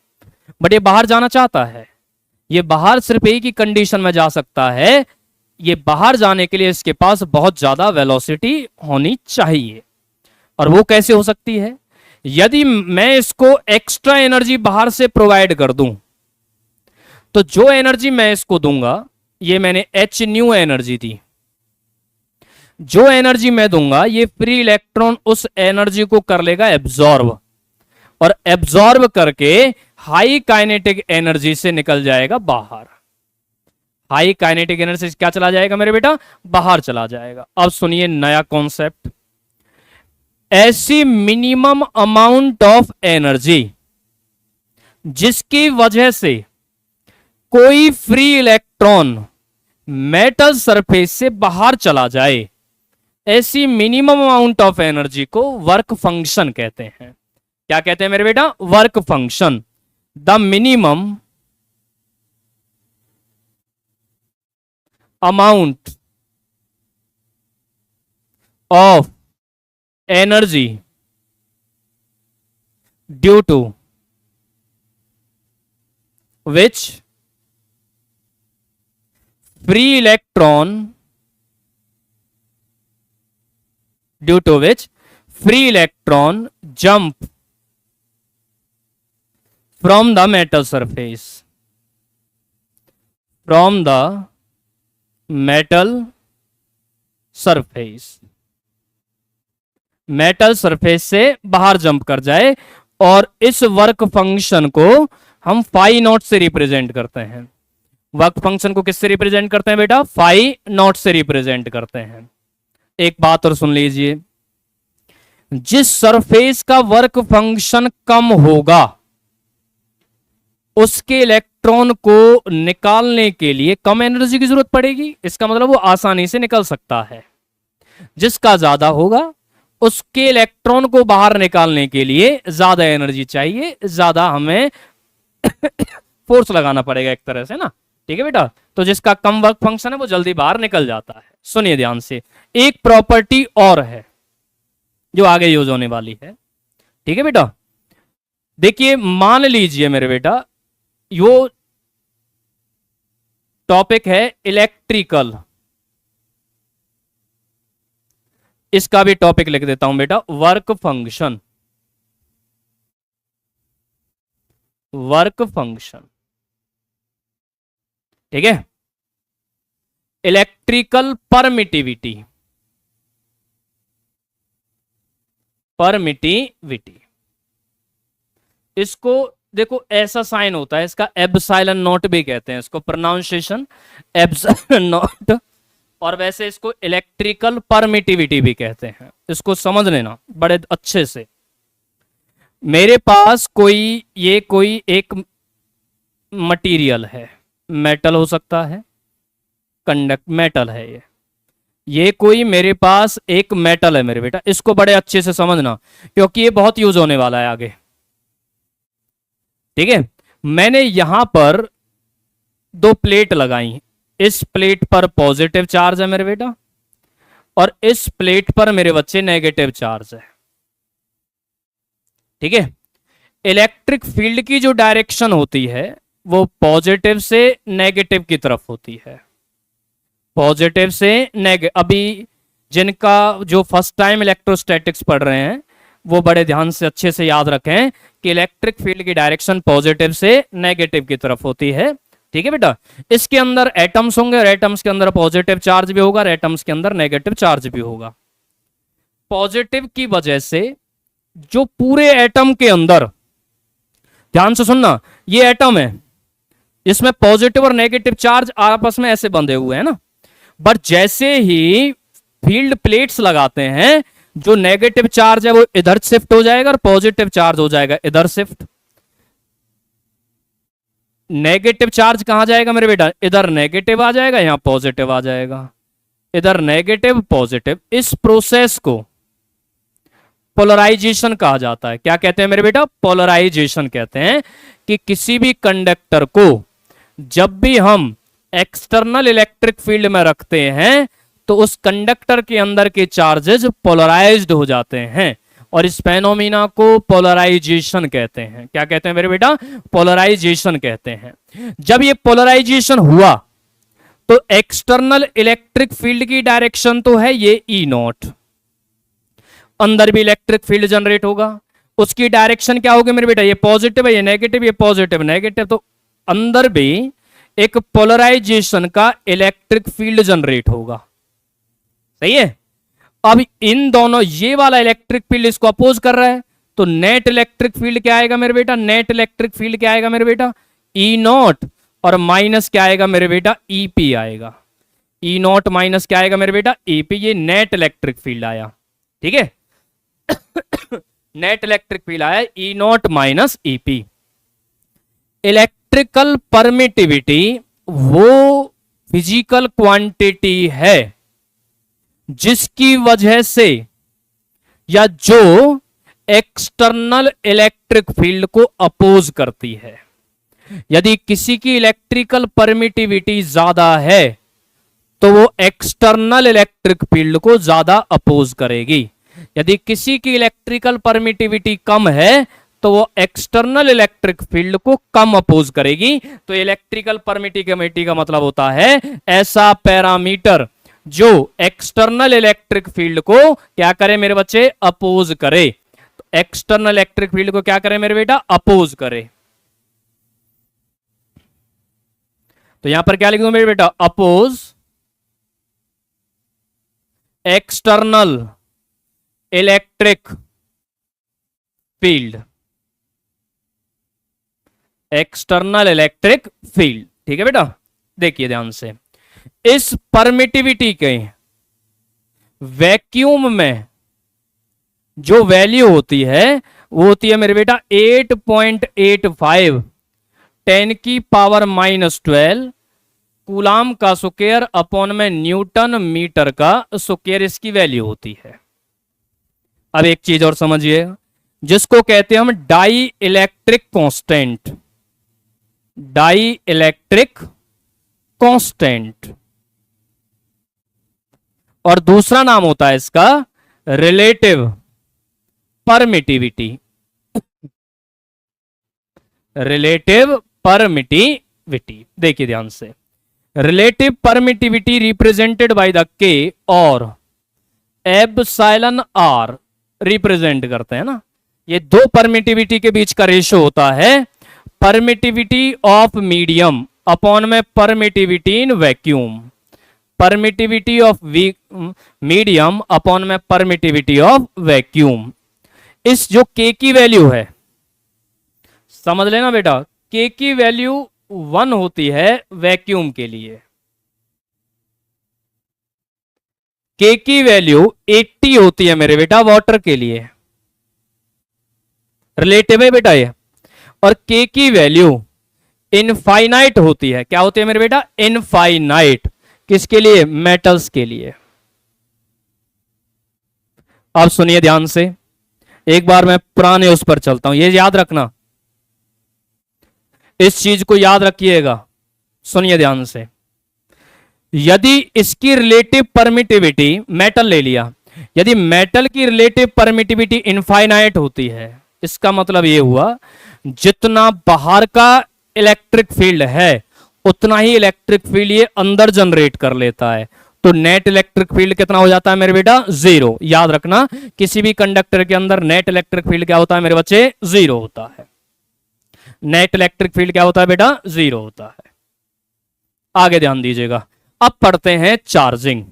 बट ये बाहर जाना चाहता है। ये बाहर सिर्फ एक ही कंडीशन में जा सकता है, ये बाहर जाने के लिए इसके पास बहुत ज्यादा वेलोसिटी होनी चाहिए। और वो कैसे हो सकती है? यदि मैं इसको एक्स्ट्रा एनर्जी बाहर से प्रोवाइड कर दूं, तो जो एनर्जी मैं इसको दूंगा, ये मैंने एच न्यू एनर्जी दी, जो एनर्जी मैं दूंगा ये फ्री इलेक्ट्रॉन उस एनर्जी को कर लेगा एब्जॉर्ब, और एब्जॉर्ब करके हाई काइनेटिक एनर्जी से निकल जाएगा बाहर। हाई काइनेटिक एनर्जी से क्या चला जाएगा मेरे बेटा? बाहर चला जाएगा। अब सुनिए नया कॉन्सेप्ट, ऐसी मिनिमम अमाउंट ऑफ एनर्जी जिसकी वजह से कोई फ्री इलेक्ट्रॉन मेटल सरफेस से बाहर चला जाए, ऐसी मिनिमम अमाउंट ऑफ एनर्जी को वर्क फंक्शन कहते हैं। क्या कहते हैं मेरे बेटा? Work function. The minimum amount of energy due to which free electron due to which free electron jump from the metal surface, from the metal surface, metal surface से बाहर जंप कर जाए। और इस वर्क फंक्शन को हम phi not से represent करते हैं। वर्क फंक्शन को किससे रिप्रेजेंट करते हैं बेटा? फाई नॉट से रिप्रेजेंट करते हैं। एक बात और सुन लीजिए, जिस सरफेस का वर्क फंक्शन कम होगा उसके इलेक्ट्रॉन को निकालने के लिए कम एनर्जी की जरूरत पड़ेगी, इसका मतलब वो आसानी से निकल सकता है। जिसका ज्यादा होगा उसके इलेक्ट्रॉन को बाहर निकालने के लिए ज्यादा एनर्जी चाहिए, ज्यादा हमें फोर्स लगाना पड़ेगा एक तरह से ना, ठीक है बेटा। तो जिसका कम वर्क फंक्शन है वो जल्दी बाहर निकल जाता है। सुनिए ध्यान से, एक प्रॉपर्टी और है जो आगे यूज होने वाली है, ठीक है बेटा। देखिए मान लीजिए मेरे बेटा, यो टॉपिक है इलेक्ट्रिकल, इसका भी टॉपिक लिख देता हूं बेटा, वर्क फंक्शन, वर्क फंक्शन, ठीक है। इलेक्ट्रिकल परमिटिविटी, परमिटिविटी, इसको देखो ऐसा साइन होता है, इसका एप्सिलॉन नॉट भी कहते हैं, इसको प्रोनाउंसिएशन एप्सिलॉन नॉट, और वैसे इसको इलेक्ट्रिकल परमिटिविटी भी कहते हैं। इसको समझ लेना बड़े अच्छे से। मेरे पास कोई एक मटेरियल है, मेटल हो सकता है, कंडक्ट मेटल है ये कोई मेरे पास एक मेटल है मेरे बेटा, इसको बड़े अच्छे से समझना क्योंकि ये बहुत यूज होने वाला है आगे, ठीक है। मैंने यहां पर दो प्लेट लगाई, इस प्लेट पर पॉजिटिव चार्ज है मेरे बेटा और इस प्लेट पर मेरे बच्चे नेगेटिव चार्ज है, ठीक है। इलेक्ट्रिक फील्ड की जो डायरेक्शन होती है वो पॉजिटिव से नेगेटिव की तरफ होती है, पॉजिटिव से नेगेटिव। अभी जिनका जो फर्स्ट टाइम इलेक्ट्रोस्टैटिक्स पढ़ रहे हैं वो बड़े ध्यान से अच्छे से याद रखें कि इलेक्ट्रिक फील्ड की डायरेक्शन पॉजिटिव से नेगेटिव की तरफ होती है, ठीक है बेटा। इसके अंदर एटम्स होंगे और एटम्स के अंदर पॉजिटिव चार्ज भी होगा और एटम्स के अंदर नेगेटिव चार्ज भी होगा। पॉजिटिव की वजह से जो पूरे एटम के अंदर, ध्यान से सुनना, ये एटम है, इसमें पॉजिटिव और नेगेटिव चार्ज आपस में ऐसे बंधे हुए हैं ना, बट जैसे ही फील्ड प्लेट्स लगाते हैं जो नेगेटिव चार्ज है वो इधर शिफ्ट हो जाएगा और पॉजिटिव चार्ज हो जाएगा इधर शिफ्ट। नेगेटिव चार्ज कहां जाएगा मेरे बेटा, इधर नेगेटिव आ जाएगा, यहां पॉजिटिव आ जाएगा, इधर नेगेटिव पॉजिटिव। इस प्रोसेस को पोलराइजेशन कहा जाता है। क्या कहते हैं मेरे बेटा, पोलराइजेशन कहते हैं कि किसी भी कंडक्टर को जब भी हम एक्सटर्नल इलेक्ट्रिक फील्ड में रखते हैं तो उस कंडक्टर के अंदर के चार्जेस पोलराइज्ड हो जाते हैं और इस फेनोमेना को पोलराइजेशन कहते हैं। क्या कहते हैं मेरे बेटा, पोलराइजेशन कहते हैं। जब ये पोलराइजेशन हुआ तो एक्सटर्नल इलेक्ट्रिक फील्ड की डायरेक्शन तो है ये ई नॉट, अंदर भी इलेक्ट्रिक फील्ड जनरेट होगा, उसकी डायरेक्शन क्या होगी मेरे बेटा, ये पॉजिटिव है, ये नेगेटिव, ये पॉजिटिव नेगेटिव, तो अंदर भी एक पोलराइजेशन का इलेक्ट्रिक फील्ड जनरेट होगा, सही है। अब इन दोनों, ये वाला इलेक्ट्रिक फील्ड इसको अपोज कर रहा है तो नेट इलेक्ट्रिक फील्ड क्या आएगा मेरे बेटा, नेट इलेक्ट्रिक फील्ड क्या आएगा मेरे बेटा, ई नॉट, और माइनस क्या आएगा मेरे बेटा, ई पी आएगा। ई नॉट माइनस क्या आएगा मेरे बेटा, ई पी, ये नेट इलेक्ट्रिक फील्ड आया, ठीक है। नेट इलेक्ट्रिक फील्ड आया E naught minus E P. Electrical permittivity वो फिजिकल क्वांटिटी है जिसकी वजह से या जो एक्सटर्नल इलेक्ट्रिक फील्ड को अपोज करती है। यदि किसी की इलेक्ट्रिकल परमिटिविटी ज्यादा है तो वो एक्सटर्नल इलेक्ट्रिक फील्ड को ज्यादा अपोज करेगी, यदि किसी की इलेक्ट्रिकल परमिटिविटी कम है तो वो एक्सटर्नल इलेक्ट्रिक फील्ड को कम अपोज करेगी। तो इलेक्ट्रिकल परमिटिविटी का मतलब होता है ऐसा पैरामीटर जो एक्सटर्नल इलेक्ट्रिक फील्ड को क्या करे मेरे बच्चे, अपोज करे। तो एक्सटर्नल इलेक्ट्रिक फील्ड को क्या करे मेरे बेटा, अपोज करे। तो यहां पर क्या लिख दूं मेरे बेटा, oppose external electric field, external electric field, ठीक है बेटा। देखिए ध्यान से, इस परमिटिविटी के वैक्यूम में जो वैल्यू होती है वो होती है मेरे बेटा 8.85 10⁻⁻12 कूलाम का स्क्वायर अपॉन में न्यूटन मीटर का स्क्वायर इसकी वैल्यू होती है। अब एक चीज और समझिए, जिसको कहते हैं हम dielectric constant, dielectric constant, और दूसरा नाम होता है इसका रिलेटिव परमिटिविटी, रिलेटिव परमिटिविटी। देखिए ध्यान से, relative permittivity represented by the के और एप्सिलॉन आर रिप्रेजेंट करते हैं ना। ये दो परमिटिविटी के बीच का रेशो होता है, परमिटिविटी ऑफ मीडियम अपॉन में permittivity in vacuum, permittivity of medium upon में परमिटिविटी ऑफ वैक्यूम। इस जो के की वैल्यू है, समझ लेना बेटा, के की वैल्यू 1 होती है वैक्यूम के लिए, के की वैल्यू 80 होती है मेरे बेटा वाटर के लिए, रिलेटिव है बेटा ये। और के की वैल्यू इनफाइनाइट होती है, क्या होती है मेरे बेटा, इनफाइनाइट, किसके लिए, मेटल्स के लिए। अब सुनिए ध्यान से, एक बार मैं पुराने उस पर चलता हूं, ये याद रखना, इस चीज को याद रखिएगा, सुनिए ध्यान से। यदि इसकी रिलेटिव परमिटिविटी, मेटल ले लिया, यदि मेटल की रिलेटिव परमिटिविटी इनफाइनाइट होती है, इसका मतलब यह हुआ जितना बाहर का इलेक्ट्रिक फील्ड है उतना ही इलेक्ट्रिक फील्ड ये अंदर जनरेट कर लेता है, तो नेट इलेक्ट्रिक फील्ड कितना हो जाता है मेरे बेटा, 0। याद रखना, किसी भी कंडक्टर के अंदर नेट इलेक्ट्रिक फील्ड क्या होता है मेरे बच्चे, 0 होता है। नेट इलेक्ट्रिक फील्ड क्या होता है बेटा, 0 होता है। आगे ध्यान दीजिएगा, अब पढ़ते हैं चार्जिंग।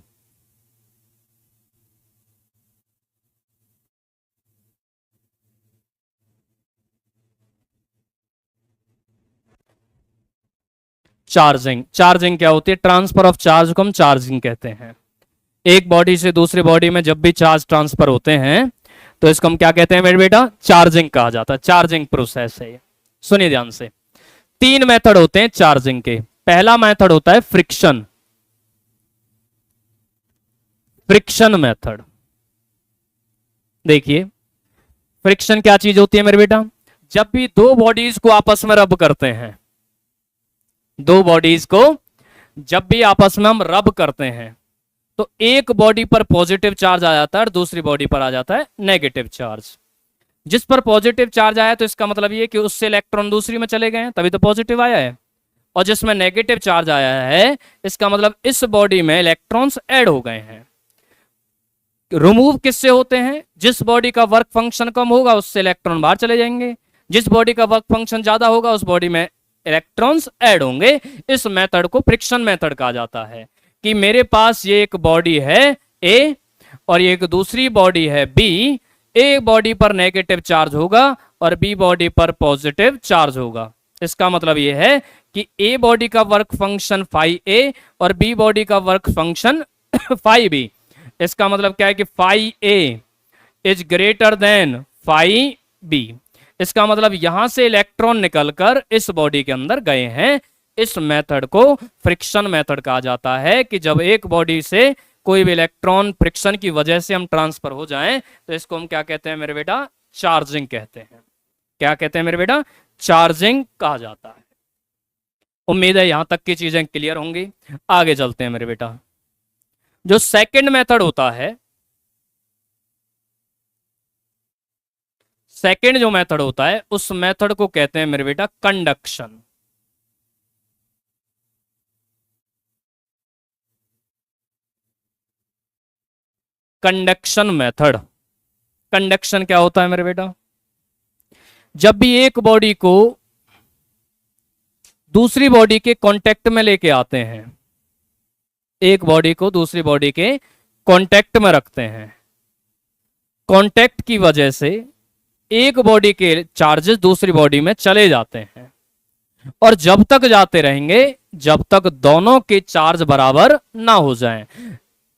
चार्जिंग, चार्जिंग क्या होती है, ट्रांसफर ऑफ चार्ज को हम चार्जिंग कहते हैं। एक बॉडी से दूसरी बॉडी में जब भी चार्ज ट्रांसफर होते हैं तो इसको हम क्या कहते हैं मेरे बेटा, चार्जिंग कहा जाता है, चार्जिंग प्रोसेस है। सुनिए ध्यान से, 3 मेथड होते हैं चार्जिंग के। पहला मेथड होता है फ्रिक्शन, फ्रिक्शन मेथड। देखिए फ्रिक्शन क्या चीज होती है मेरे बेटा, जब भी दो बॉडीज को आपस में रब करते हैं, दो बॉडीज को जब भी आपस में हम रब करते हैं तो एक बॉडी पर पॉजिटिव चार्ज आ जाता है और दूसरी बॉडी पर आ जाता है नेगेटिव चार्ज। जिस पर पॉजिटिव चार्ज आया तो इसका मतलब ये कि उससे इलेक्ट्रॉन दूसरी में चले गए हैं, तभी तो पॉजिटिव आया है। और जिसमें नेगेटिव चार्ज आया है इसका मतलब इस बॉडी में इलेक्ट्रॉन्स ऐड हो गए हैं। रिमूव किससे होते हैं, जिस बॉडी का वर्क फंक्शन कम होगा उससे इलेक्ट्रॉन बाहर चले जाएंगे, जिस बॉडी का वर्क फंक्शन ज्यादा होगा उस बॉडी में इलेक्ट्रॉन्स ऐड होंगे। इस मेथड को फ्रिक्शन मेथड कहा जाता है कि मेरे पास ये एक बॉडी है ए और ये एक दूसरी बॉडी है बी, ए बॉडी पर नेगेटिव चार्ज होगा और बी बॉडी पर पॉजिटिव चार्ज होगा। इसका मतलब ये है कि ए बॉडी का वर्क फंक्शन फाई ए और बी बॉडी का वर्क फंक्शन फाई बी। इसका मतलब क्या है कि phi A is greater than phi B. इसका मतलब यहां से इलेक्ट्रॉन निकलकर इस बॉडी के अंदर गए हैं। इस मेथड को फ्रिक्शन मेथड कहा जाता है कि जब एक बॉडी से कोई भी इलेक्ट्रॉन फ्रिक्शन की वजह से हम ट्रांसफर हो जाएं तो इसको हम क्या कहते हैं मेरे बेटा, चार्जिंग कहते हैं। क्या कहते हैं मेरे बेटा, चार्जिंग कहा जाता है। उम्मीद है यहां तक की चीजें क्लियर होंगी। आगे चलते हैं मेरे बेटा, जो सेकंड मेथड होता है, सेकंड जो मेथड होता है उस मेथड को कहते हैं मेरे बेटा कंडक्शन। कंडक्शन मेथड, कंडक्शन क्या होता है मेरे बेटा, जब भी एक बॉडी को दूसरी बॉडी के कांटेक्ट में लेके आते हैं, एक बॉडी को दूसरी बॉडी के कांटेक्ट में रखते हैं, कांटेक्ट की वजह से एक बॉडी के चार्जेस दूसरी बॉडी में चले जाते हैं और जब तक जाते रहेंगे जब तक दोनों के चार्ज बराबर ना हो जाएं।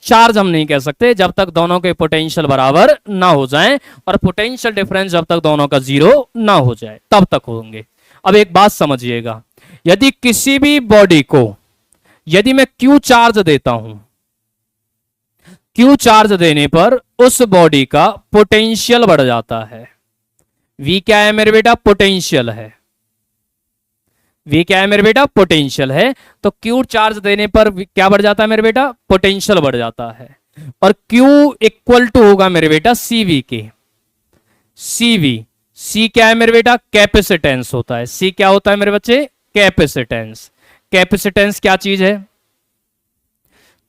चार्ज हम नहीं कह सकते जब तक दोनों के पोटेंशियल बराबर ना हो जाएं, और पोटेंशियल डिफरेंस जब तक दोनों का 0 ना हो जाए तब तक होंगे। अब एक बात समझिएगा, यदि किसी भी बॉडी को यदि मैं Q चार्ज देता हूं, Q चार्ज देने पर उस बॉडी का पोटेंशियल बढ़ जाता है। V क्या है मेरे बेटा, पोटेंशियल है। V क्या है मेरे बेटा, पोटेंशियल है। तो Q चार्ज देने पर क्या बढ़ जाता है मेरे बेटा, पोटेंशियल बढ़ जाता है। और Q इक्वल टू होगा मेरे बेटा CV के। CV, C क्या है मेरे बेटा, कैपेसिटेंस होता है। C क्या होता है मेरे बच्चे, कैपेसिटेंस। कैपेसिटेंस क्या चीज है,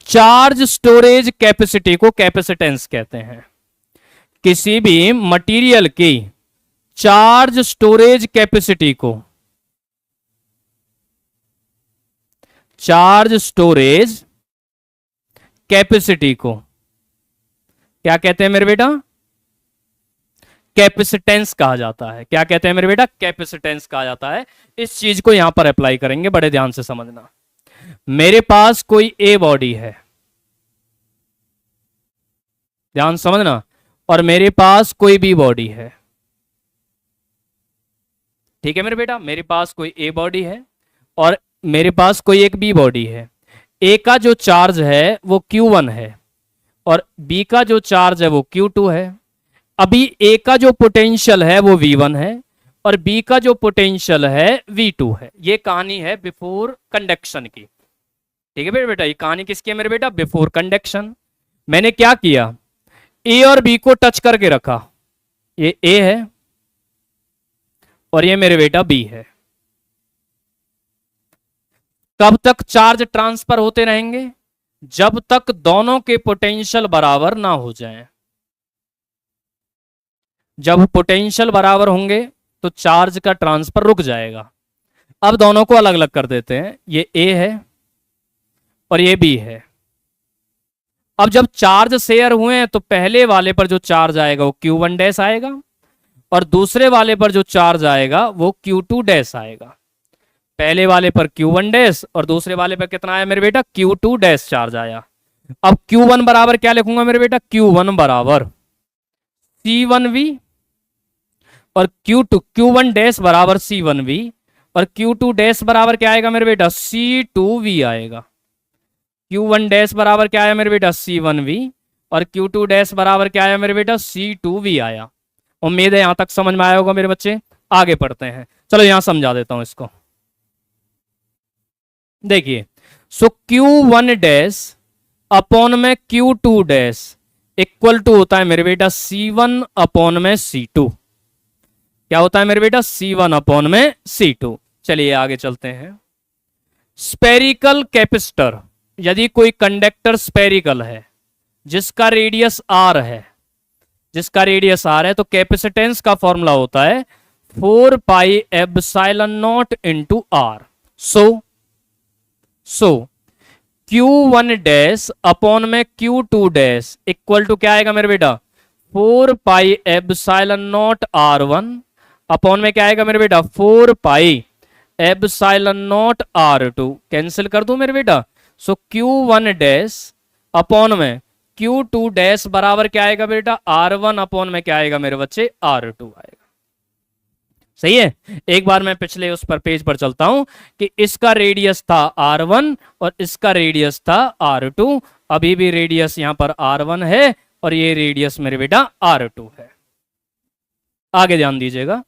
चार्ज स्टोरेज कैपेसिटी को कैपेसिटेंस कहते हैं। किसी भी मटेरियल की चार्ज स्टोरेज कैपेसिटी को, चार्ज स्टोरेज कैपेसिटी को क्या कहते हैं मेरे बेटा? कैपेसिटेंस कहा जाता है। क्या कहते हैं मेरे बेटा? कैपेसिटेंस कहा जाता है। इस चीज को यहां पर अप्लाई करेंगे, बड़े ध्यान से समझना। मेरे पास कोई ए बॉडी है, ध्यान समझना, और मेरे पास कोई बी बॉडी है। ठीक है मेरे बेटा, मेरे पास कोई ए बॉडी है और मेरे पास कोई एक बी बॉडी है। ए का जो चार्ज है वो Q1 है और बी का जो चार्ज है वो Q2 है। अभी ए का जो पोटेंशियल है वो V1 है और बी का जो पोटेंशियल है V2 है। ये कहानी है बिफोर कंडक्शन की। ठीक है मेरे बेटा, ये कहानी किसकी है मेरे बेटा? Before conduction. मैंने क्या किया, ए और बी को टच करके रखा। ये ए है और ये मेरे बेटा बी है। कब तक चार्ज ट्रांसफर होते रहेंगे? जब तक दोनों के पोटेंशियल बराबर ना हो जाएं। जब पोटेंशियल बराबर होंगे तो चार्ज का ट्रांसफर रुक जाएगा। अब दोनों को अलग अलग कर देते हैं। ये ए है और ये बी है। अब जब चार्ज शेयर हुए हैं तो पहले वाले पर जो चार्ज आएगा वो Q1 डैश आएगा और दूसरे वाले पर जो चार्ज आएगा वो Q2 डैश आएगा। पहले वाले पर Q1 डैश और दूसरे वाले पर कितना आया मेरे बेटा? Q2 डैश चार्ज आया। अब Q1 बराबर क्या लिखूंगा मेरे बेटा? Q1 बराबर C1V और Q1 डैश बराबर C1V और Q2 डैश बराबर क्या आएगा मेरे बेटा? C2V आएगा। Q1 डैश बराबर क्या आया मेरे बेटा? C1V और Q2 डैश बराबर क्या आया मेरे बेटा? C2V आया। उम्मीद है यहां तक समझ में आया होगा मेरे बच्चे। आगे पढ़ते हैं, चलो यहां समझा देता हूं इसको। देखिए, सो Q1 डैश अपॉन में Q2 डैश इक्वल टू होता है मेरे बेटा C1 अपॉन में C2। क्या होता है मेरे बेटा? C1 अपॉन में C2। चलिए आगे चलते हैं। स्पेरिकल कैपेसिटर, यदि कोई कंडक्टर स्पेरिकल है जिसका रेडियस R है, जिसका रेडियस R है, तो कैपेसिटेंस का फॉर्मूला होता है 4 pi epsilon not into R। So Q1 dash upon में Q2 डैश इक्वल टू क्या आएगा मेरे बेटा? 4 pi epsilon not R1 upon में क्या आएगा मेरे बेटा? 4 pi epsilon not R2। Cancel कर दूं मेरे बेटा? सो Q1 डैश अपॉन में Q2 डैश बराबर क्या आएगा बेटा? R1 अपॉन में क्या आएगा मेरे बच्चे? R2 आएगा। सही है। एक बार मैं पिछले उस पर पेज पर चलता हूं कि इसका रेडियस था R1 और इसका रेडियस था R2। अभी भी रेडियस यहां पर R1 है और ये रेडियस मेरे बेटा R2 है। आगे ध्यान दीजिएगा,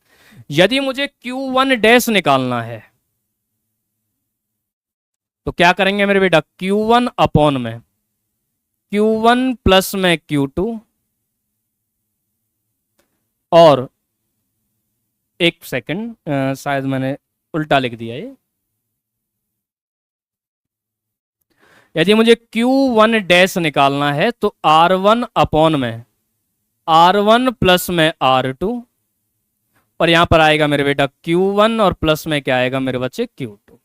यदि मुझे Q1 डैश निकालना है तो क्या करेंगे मेरे बेटा? Q1 अपॉन में Q1 प्लस में Q2 और एक सेकंड, शायद मैंने उल्टा लिख दिया ये। यदि मुझे Q1 डैश निकालना है तो R1 अपॉन में R1 प्लस में R2 और यहां पर आएगा मेरे बेटा Q1 और प्लस में क्या आएगा मेरे बच्चे? Q2।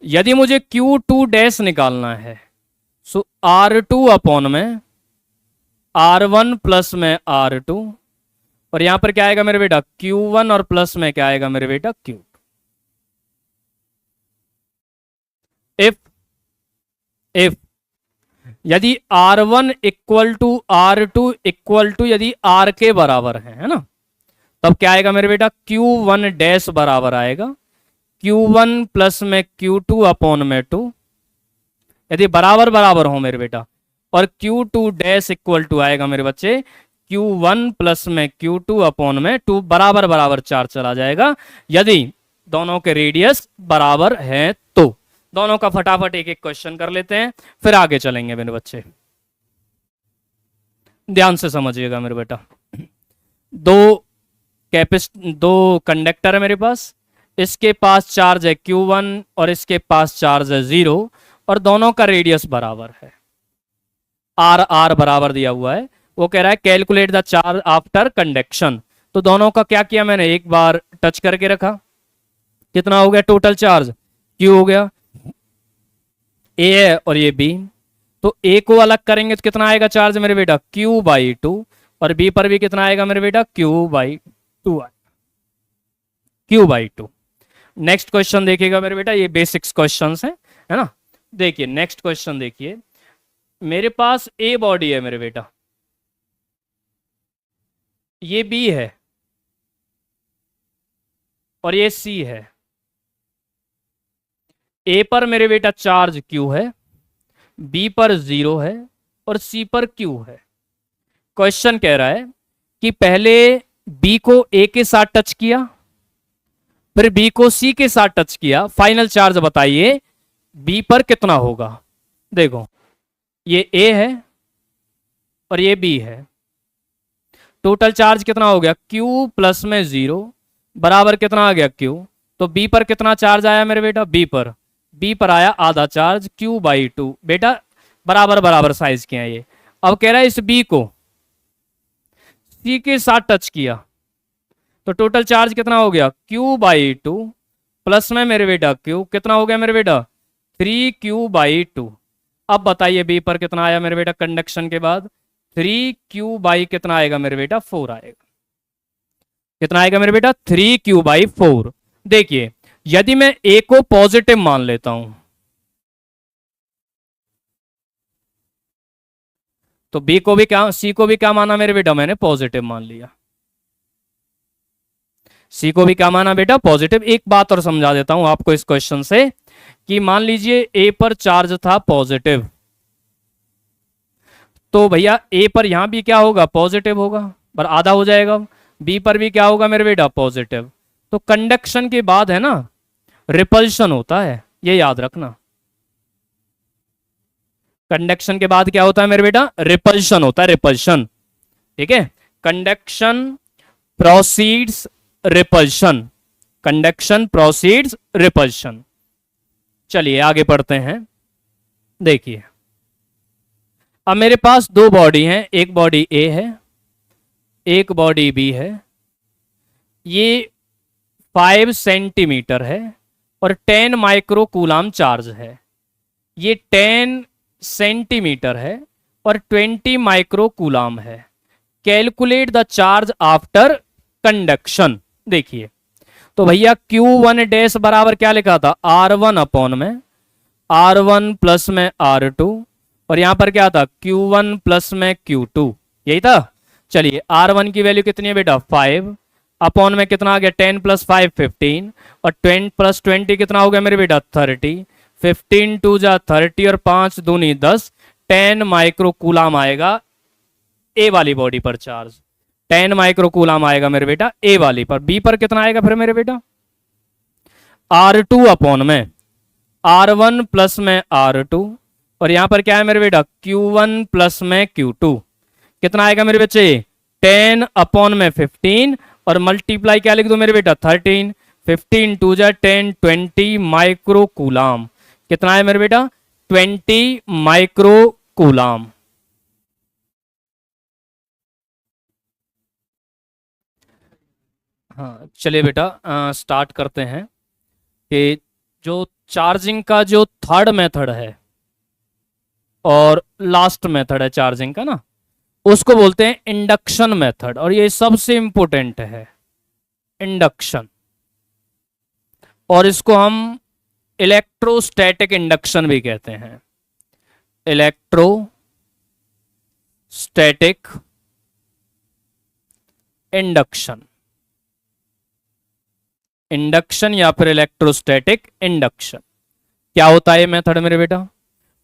यदि मुझे Q2 डैश निकालना है सो R2 अपॉन में R1 प्लस में R2 और यहां पर क्या आएगा मेरे बेटा? Q1 और प्लस में क्या आएगा मेरे बेटा? Q2। इफ यदि R1 equal to R2 equal to यदि R के बराबर है ना, तब क्या आएगा मेरे बेटा? Q1 डैश बराबर आएगा Q1 प्लस में Q2 अपॉन में 2, यदि बराबर बराबर हो मेरे बेटा, और Q2 डैश इक्वल टू आएगा मेरे बच्चे Q1 प्लस में Q2 अपॉन में 2, बराबर बराबर 4 चला जाएगा यदि दोनों के रेडियस बराबर हैं तो। दोनों का फटाफट एक एक क्वेश्चन कर लेते हैं, फिर आगे चलेंगे मेरे बच्चे। ध्यान से समझिएगा मेरे बेटा। दो कंडक्टर है मेरे पास, इसके पास चार्ज है Q1 और इसके पास चार्ज है 0 और दोनों का रेडियस बराबर है, R बराबर दिया हुआ है। वो कह रहा है calculate the charge after conduction. तो दोनों का क्या किया मैंने, एक बार टच करके रखा, कितना हो गया टोटल चार्ज, Q हो गया, A है और ये B। तो A को अलग करेंगे तो कितना आएगा चार्ज मेरे बेटा, Q/2, और B पर भी कितना आएगा मेरे बेटा, Q/2। Q/2। नेक्स्ट क्वेश्चन देखिएगा मेरे बेटा, ये बेसिक्स क्वेश्चंस हैं, है ना। देखिए नेक्स्ट क्वेश्चन देखिए, मेरे पास ए बॉडी है मेरे बेटा, ये बी है और ये सी है। ए पर मेरे बेटा चार्ज क्यू है, बी पर 0 है और सी पर क्यू है। क्वेश्चन कह रहा है कि पहले बी को ए के साथ टच किया, फिर बी को सी के साथ टच किया, फाइनल चार्ज बताइए बी पर कितना होगा। देखो ये ए है और ये बी है, टोटल चार्ज कितना हो गया, Q प्लस में 0 बराबर कितना आ गया Q। तो B पर कितना चार्ज आया मेरे बेटा, B पर आया आधा चार्ज Q/2। बेटा बराबर बराबर साइज के हैं ये। अब कह रहा है इस B को C के साथ टच किया तो टोटल चार्ज कितना हो गया, Q/2 प्लस में मेरे बेटा Q कितना हो गया मेरे बेटा, 3Q/2। अब बताइए B पर कितना आया मेरे बेटा, कंडक्शन के बाद 3Q/ कितना आएगा मेरे बेटा, 4 आएगा। कितना आएगा मेरे बेटा, 3Q/4। देखिए यदि मैं A को पॉजिटिव मान लेता हूं तो B को भी क्या, C को भी क्या माना मेरे बेटा, मैंने पॉजिटिव मान लिया। C को भी क्या माना बेटा, पॉजिटिव। एक बात और समझा देता हूं आपको इस क्वेश्चन से कि मान लीजिए A पर चार्ज था पॉजिटिव, तो भैया A पर यहां भी क्या होगा, पॉजिटिव होगा, पर आधा हो जाएगा। B पर भी क्या होगा मेरे बेटा, पॉजिटिव। तो कंडक्शन के बाद है ना रिपल्शन होता है, ये याद रखना। कंडक्शन के बाद क्या होता है मेरे बेटा, रिपल्शन होता है, रिपल्शन। ठीक है, conduction proceeds repulsion, conduction proceeds repulsion. चलिए आगे पढ़ते हैं। देखिए अब मेरे पास दो बॉडी हैं, एक बॉडी ए है, एक बॉडी बी है। ये 5 सेंटीमीटर है और 10 माइक्रो कूलाम चार्ज है। ये 10 सेंटीमीटर है और 20 माइक्रो कूलाम है। Calculate the charge after conduction. देखिए तो भैया Q1 डैश बराबर क्या लिखा था, R1 अपॉन में R1 प्लस में R2, और यहां पर क्या था Q1 प्लस में Q2, यही था। चलिए R1 की वैल्यू कितनी है बेटा, 5 अपॉन में कितना आ गया, 10 प्लस 5 15, और 10 प्लस 20 कितना हो गया मेरे बेटा, 30। 15 2 जा 30 और 5 दूनी 10, 10 माइक्रो कूलाम आएगा ए वाली बॉडी पर चार्ज। 10 माइक्रो कूलाम आएगा मेरे बेटा ए वाली पर। बी पर कितना आएगा फिर मेरे बेटा, R2 अपॉन में R1 प्लस में R2, और यहां पर क्या है मेरे बेटा, Q1 प्लस में Q2। कितना आएगा मेरे बच्चे, 10 अपॉन में 15 और मल्टीप्लाई क्या लिख दो मेरे बेटा, 13। 15 2 जा 10 20 माइक्रो कूलाम। कितना है मेरे बेटा, 20 माइक्रो कूलाम। हाँ चलिए बेटा स्टार्ट करते हैं कि जो चार्जिंग का जो थर्ड मेथड है और लास्ट मेथड है चार्जिंग का ना, उसको बोलते हैं इंडक्शन मेथड, और ये सबसे इंपॉर्टेंट है इंडक्शन, और इसको हम इलेक्ट्रोस्टैटिक इंडक्शन भी कहते हैं। इलेक्ट्रोस्टैटिक इंडक्शन, इंडक्शन या फिर इलेक्ट्रोस्टैटिक इंडक्शन क्या होता है ये मेथड मेरे बेटा,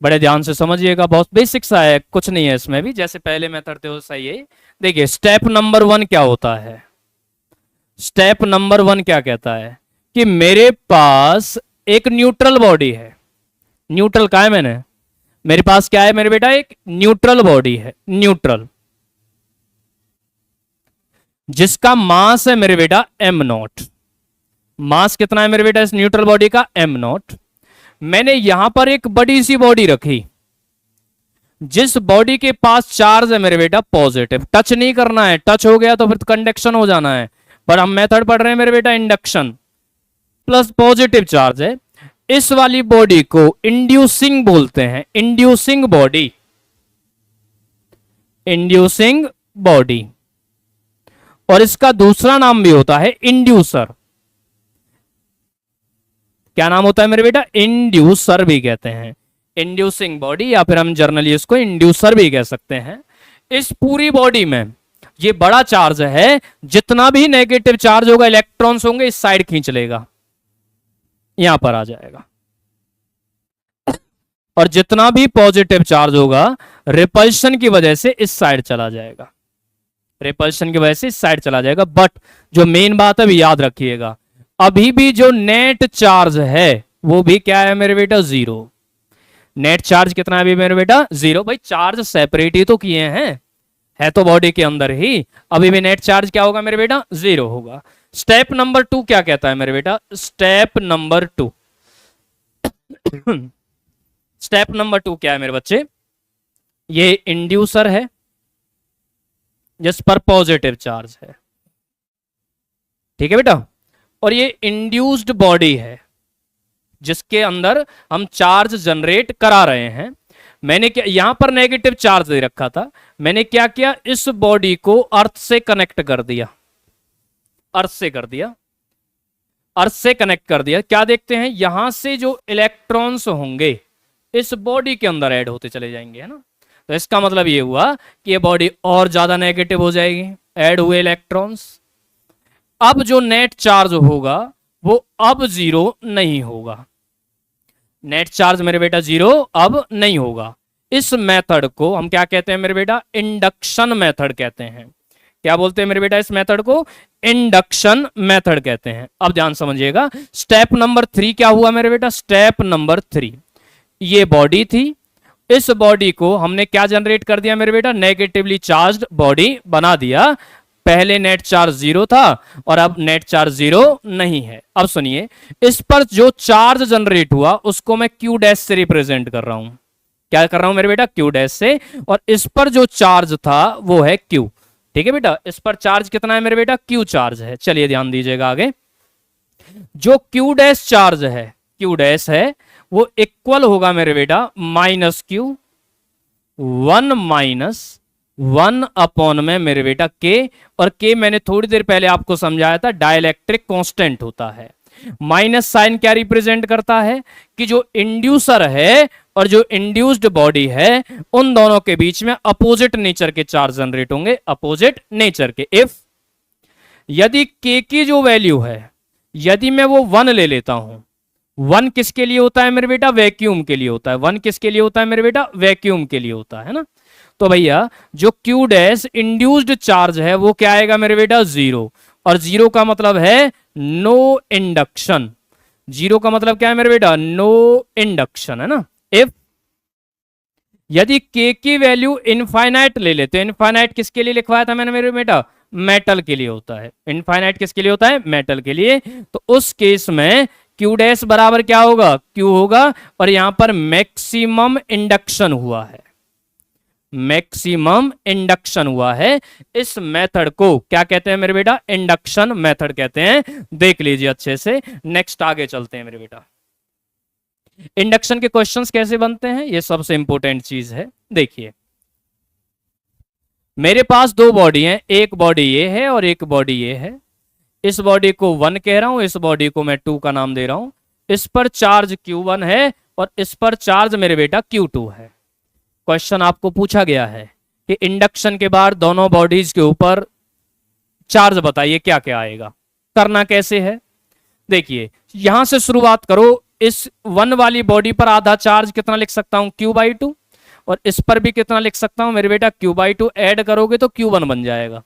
बड़े ध्यान से समझिएगा, बहुत बेसिक सा है, कुछ नहीं है इसमें भी, जैसे पहले मेथड थे वो सही है। देखिए स्टेप नंबर 1 क्या होता है, स्टेप नंबर 1 क्या कहता है कि मेरे पास एक न्यूट्रल बॉडी है। न्यूट्रल का है मैंने, मेरे पास क्या है मेरे बेटा, एक न्यूट्रल बॉडी है, न्यूट्रल, जिसका मास है मेरे बेटा m0। मास कितना है मेरे बेटा इस न्यूट्रल बॉडी का, एम नॉट। मैंने यहां पर एक बड़ी सी बॉडी रखी, जिस बॉडी के पास चार्ज है मेरे बेटा पॉजिटिव, टच नहीं करना है, टच हो गया तो फिर कंडक्शन हो जाना है, पर हम मेथड पढ़ रहे हैं मेरे बेटा इंडक्शन, प्लस पॉजिटिव चार्ज है। इस वाली बॉडी को इंड्यूसिंग बोलते हैं, इंड्यूसिंग बॉडी, इंड्यूसिंग बॉडी। और इसका दूसरा नाम भी होता है इंड्यूसर। क्या नाम होता है मेरे बेटा, इंड्यूसर भी कहते हैं, इंड्यूसिंग बॉडी, या फिर हम जर्नली इसको इंड्यूसर भी कह सकते हैं। इस पूरी बॉडी में ये बड़ा चार्ज है, जितना भी नेगेटिव चार्ज होगा, इलेक्ट्रॉन्स होंगे, इस साइड खींच लेगा, यहां पर आ जाएगा। और जितना भी पॉजिटिव चार्ज होगा, रिपल्शन की वजह से इस साइड चला जाएगा, रिपल्शन की वजह से इस साइड चला जाएगा। बट जो मेन बात है, याद रखिएगा, अभी भी जो नेट चार्ज है वो भी क्या है मेरे बेटा, जीरो। नेट चार्ज कितना है अभी मेरे बेटा, जीरो। भाई चार्ज सेपरेट ही तो किए हैं, है तो बॉडी के अंदर ही, अभी भी नेट चार्ज क्या होगा मेरे बेटा, जीरो होगा। स्टेप नंबर 2 क्या कहता है मेरे बेटा, स्टेप नंबर 2 स्टेप नंबर 2 क्या है मेरे बच्चे, ये इंड्यूसर है जिस पर पॉजिटिव चार्ज है, ठीक है बेटा, और ये इंड्यूस्ड बॉडी है जिसके अंदर हम चार्ज जनरेट करा रहे हैं। मैंने क्या यहां पर नेगेटिव चार्ज दे रखा था, मैंने क्या किया, इस बॉडी को अर्थ से कनेक्ट कर दिया, अर्थ से कर दिया, अर्थ से कनेक्ट कर दिया। क्या देखते हैं, यहां से जो इलेक्ट्रॉन्स होंगे इस बॉडी के अंदर ऐड होते चले जाएंगे, है ना। तो इसका मतलब ये हुआ कि ये बॉडी और ज्यादा नेगेटिव हो जाएगी, ऐड हुए इलेक्ट्रॉन्स। अब जो नेट चार्ज होगा वो अब जीरो नहीं होगा, नेट चार्ज मेरे बेटा जीरो अब नहीं होगा। इस मेथड को हम क्या कहते हैं मेरे बेटा, इंडक्शन मेथड कहते हैं। क्या बोलते हैं मेरे बेटा इस मेथड को, इंडक्शन मेथड कहते हैं। अब ध्यान समझिएगा, स्टेप नंबर 3 क्या हुआ मेरे बेटा, स्टेप नंबर 3, ये बॉडी थी, इस बॉडी को हमने क्या जनरेट कर दिया मेरे बेटा, नेगेटिवली चार्ज्ड बॉडी बना दिया। पहले नेट चार्ज जीरो था और अब नेट चार्ज जीरो नहीं है। अब सुनिए, इस पर जो चार्ज जनरेट हुआ उसको मैं क्यू डैश से रिप्रेजेंट कर रहा हूं। क्या कर रहा हूं मेरे बेटा, क्यू डैश से, और इस पर जो चार्ज था वो है क्यू, ठीक है बेटा। इस पर चार्ज कितना है मेरे बेटा, क्यू चार्ज है। चलिए ध्यान दीजिएगा आगे, जो क्यू डैश चार्ज है, क्यू डैश है, वो इक्वल होगा मेरे बेटा माइनस क्यू, 1 माइनस 1 अपॉन में मेरे बेटा के, और के मैंने थोड़ी देर पहले आपको समझाया था डाइलेक्ट्रिक कांस्टेंट होता है। माइनस साइन क्या रिप्रेजेंट करता है कि जो इंड्यूसर है और जो इंड्यूस्ड बॉडी है उन दोनों के बीच में अपोजिट नेचर के चार्ज जनरेट होंगे, अपोजिट नेचर के। इफ यदि के की जो वैल्यू है, यदि मैं वो 1 ले लेता हूं, 1 किसके लिए होता है मेरे बेटा, वैक्यूम के लिए होता है। 1 किसके लिए होता है मेरे बेटा, वैक्यूम के लिए होता है ना। तो भैया जो क्यू डैश इंड्यूस्ड चार्ज है वो क्या आएगा मेरे बेटा, जीरो, और जीरो का मतलब है नो इंडक्शन। जीरो का मतलब क्या है मेरे बेटा, नो इंडक्शन, है ना। इफ यदि के की वैल्यू इनफाइनाइट ले लेते हैं, इनफाइनाइट किसके लिए लिखवाया था मैंने मेरे बेटा, मेटल के लिए होता है। इनफाइनाइट किसके लिए होता है, मेटल के लिए। तो उस केस में क्यू डैश बराबर क्या होगा, क्यू होगा, और यहां पर मैक्सिमम इंडक्शन हुआ है, मैक्सिमम इंडक्शन हुआ है। इस मेथड को क्या कहते हैं मेरे बेटा, इंडक्शन मेथड कहते हैं। देख लीजिए अच्छे से, नेक्स्ट आगे चलते हैं मेरे बेटा। इंडक्शन के क्वेश्चंस कैसे बनते हैं, ये सबसे इंपॉर्टेंट चीज है। देखिए मेरे पास दो बॉडी हैं, एक बॉडी ये है और एक बॉडी ये है। इस बॉडी को 1 कह रहा हूं, इस बॉडी को मैं 2 का नाम दे रहा हूं। इस पर चार्ज Q1 है और इस पर चार्ज मेरे बेटा Q2 है। क्वेश्चन आपको पूछा गया है कि इंडक्शन के बाद दोनों बॉडीज के ऊपर चार्ज बताइए क्या क्या आएगा, करना कैसे है। देखिए यहां से शुरुआत करो, इस 1 वाली बॉडी पर आधा चार्ज कितना लिख सकता हूं, Q/2, और इस पर भी कितना लिख सकता हूं मेरे बेटा, Q/2। ऐड करोगे तो Q1 बन जाएगा।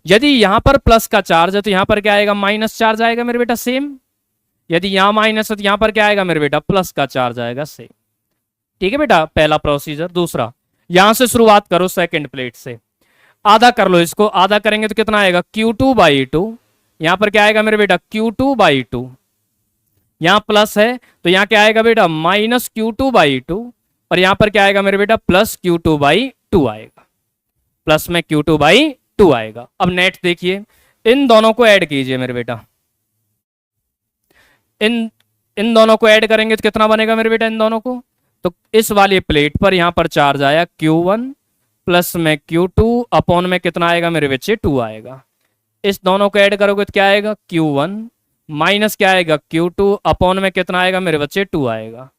यदि यहां पर प्लस का चार्ज है तो यहां पर क्या आएगा, माइनस चार्ज आएगा मेरे बेटा, सेम। यदि यहां माइनस है तो यहां पर क्या आएगा मेरे बेटा, प्लस का चार्ज आएगा, सेम। ठीक है बेटा, पहला प्रोसीजर। दूसरा, यहां से शुरुआत करो सेकंड प्लेट से, आधा कर लो इसको। आधा करेंगे तो कितना आएगा, Q2/2 यहां पर क्या आएगा मेरे बेटा Q2/2, यहां प्लस है तो यहां क्या आएगा बेटा माइनस Q2/2, और यहां पर क्या आएगा मेरे बेटा प्लस Q2/2 आएगा, प्लस में Q2/2 आएगा। अब नेट देखिए, इन दोनों को ऐड कीजिए मेरे बेटा, इन इन दोनों को ऐड करेंगे तो कितना बनेगा मेरे बेटा इन दोनों को, तो इस वाली प्लेट पर यहां पर चार्ज आया Q1 प्लस में Q2 अपॉन में कितना आएगा मेरे बच्चे 2 आएगा। इस दोनों को ऐड करोगे तो क्या आएगा Q1 माइनस क्या आएगा Q2 अपॉन में कितना आएगा मेरे बच्चे 2 आएगा।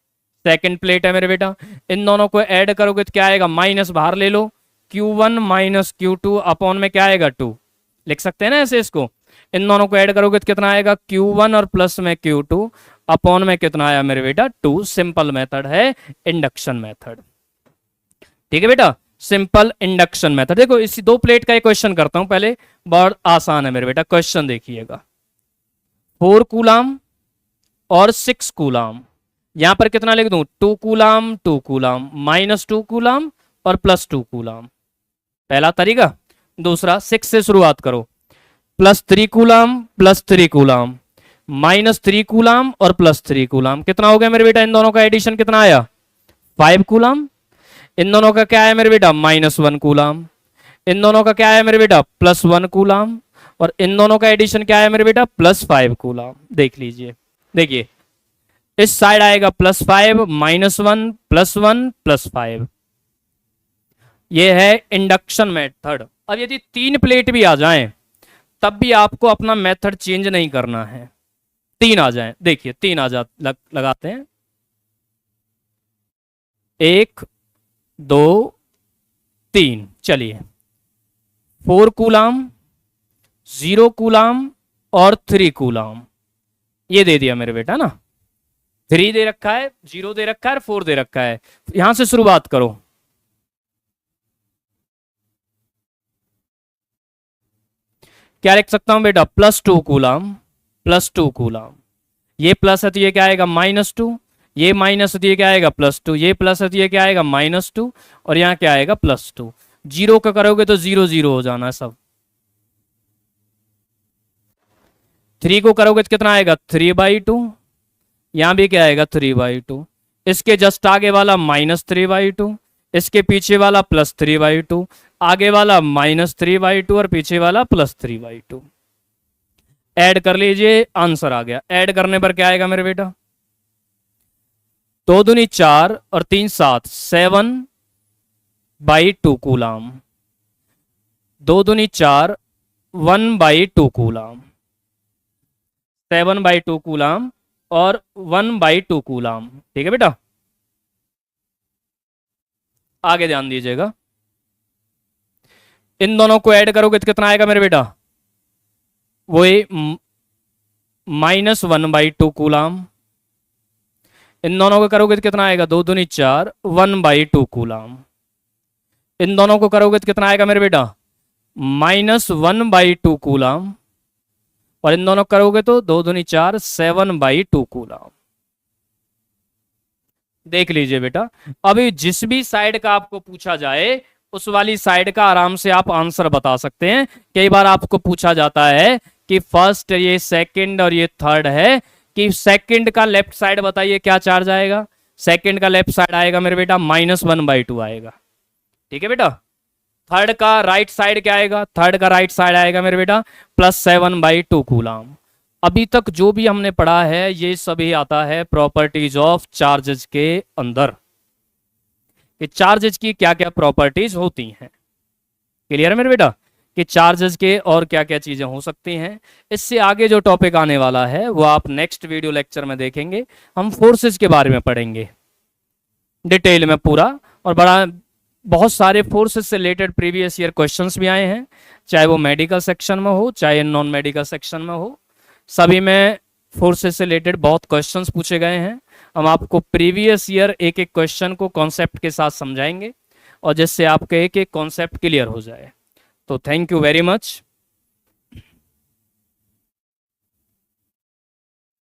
सेकंड प्लेट है मेरे बेटा, इन दोनों को ऐड करोगे तो क्या आएगा माइनस बाहर ले लो, Q1 माइनस Q2 अपॉन में क्या आएगा 2, लिख सकते हैं ना ऐसे इसको। इन दोनों को ऐड करोगे तो कितना आएगा Q1 और प्लस में Q2 अपॉन में कितना आया मेरे बेटा 2। सिंपल मेथड है इंडक्शन मेथड, ठीक है बेटा, सिंपल इंडक्शन मेथड। देखो इसी दो प्लेट का एक क्वेश्चन करता हूं पहले, बहुत आसान है मेरे बेटा, क्वेश्चन देखिएगा। 4 कूलाम और 6 कूलाम, यहां पर कितना लिख दूं 2 कूलाम 2 कूलाम माइनस 2 कूलाम और प्लस 2 कूलाम, पहला तरीका। दूसरा 6 से शुरुआत करो, plus 3 coulomb plus 3 coulomb minus 3 coulomb और प्लस 3 कूलाम, कितना हो गया मेरे बेटा इन दोनों का एडिशन कितना आया 5 कूलाम। इन दोनों का क्या है मेरे बेटा माइनस 1 कूलाम, इन दोनों का क्या है मेरे बेटा प्लस 1 कूलाम, और इन दोनों का एडिशन क्या है मेरे बेटा प्लस 5 कूलाम। देख लीजिए, देखिए इस साइड आएगा प्लस 5 माइनस 1 प्लस 1 प्लस 5, ये है इंडक्शन मेथड। अब यदि 3 प्लेट भी आ जाएं तब भी आपको अपना मेथड चेंज नहीं करना है, 3 आ जाएं, देखिए 3 आ जा लगाते हैं, 1 2 3, चलिए 4 कूलाम 0 कूलाम और 3 कूलाम, ये दे दिया मेरे बेटा ना, 3 दे रखा है 0 दे रखा है 4 दे रखा है। यहां से शुरुआत करो, क्या लिख सकता हूं बेटा प्लस 2 कूलाम प्लस 2 कूलाम, ये प्लस है तो ये क्या आएगा माइनस 2, ये माइनस है तो ये क्या आएगा प्लस 2, ये प्लस है तो ये क्या आएगा माइनस 2, और यहां क्या आएगा प्लस 2। 0 का करोगे तो 0 0 हो जाना है सब। 3 को करोगे तो कितना आएगा 3/2, यहां भी क्या आएगा 3/2, इसके जस्ट आगे वाला माइनस 3/2, इसके पीछे वाला प्लस 3/2, आगे वाला माइनस 3/2 और पीछे वाला प्लस 3/2। ऐड कर लीजिए, आंसर आ गया। ऐड करने पर क्या आएगा मेरे बेटा 2 दूनी 4 और 3 7, 7/2 कूलाम, 2 दूनी 4 1/2 कूलाम, 7/2 कूलाम और 1/2 कूलाम, ठीक है बेटा। आगे ध्यान दीजिएगा, इन दोनों को ऐड करोगे तो कितना आएगा मेरे बेटा वही माइनस 1/2 कूलाम, इन दोनों को करोगे तो कितना आएगा 2 दूनी 4 1/2 कूलाम, इन दोनों को करोगे तो कितना आएगा मेरे बेटा माइनस 1/2 कूलाम, और इन दोनों करोगे तो 2 दूनी 4 7/2 कूलाम। देख लीजिए बेटा, अभी जिस भी साइड का आपको पूछा जाए उस वाली साइड का आराम से आप आंसर बता सकते हैं। कई बार आपको पूछा जाता है कि फर्स्ट, ये सेकंड और ये थर्ड है, कि सेकंड का लेफ्ट साइड बताइए क्या चार्ज आएगा। सेकंड का लेफ्ट साइड आएगा मेरे बेटा माइनस 1/2 आएगा, ठीक है बेटा। थर्ड का राइट साइड क्या आएगा, थर्ड का राइट साइड आएगा मेरे बेटा प्लस 7/2 कूलाम। अभी तक जो भी हमने पढ़ा है ये सभी आता है प्रॉपर्टीज ऑफ चार्जेस के अंदर, कि चार्जेस की क्या क्या प्रॉपर्टीज होती हैं। क्लियर है मेरे बेटा कि चार्जेस के और क्या क्या चीजें हो सकती हैं। इससे आगे जो टॉपिक आने वाला है वो आप नेक्स्ट वीडियो लेक्चर में देखेंगे। हम फोर्सेस के बारे में पढ़ेंगे डिटेल में पूरा, और बहुत सारे फोर्सेस से रिलेटेड प्रीवियस ईयर क्वेश्चंस भी आए हैं, चाहे वो मेडिकल सेक्शन में हो चाहे नॉन मेडिकल सेक्शन में हो, सभी में फोर्सेस से रिलेटेड बहुत क्वेश्चंस पूछे गए हैं। हम आपको प्रीवियस ईयर एक एक क्वेश्चन को कॉन्सेप्ट के साथ समझाएंगे, और जिससे आपके एक एक कॉन्सेप्ट क्लियर हो जाए। तो थैंक यू वेरी मच।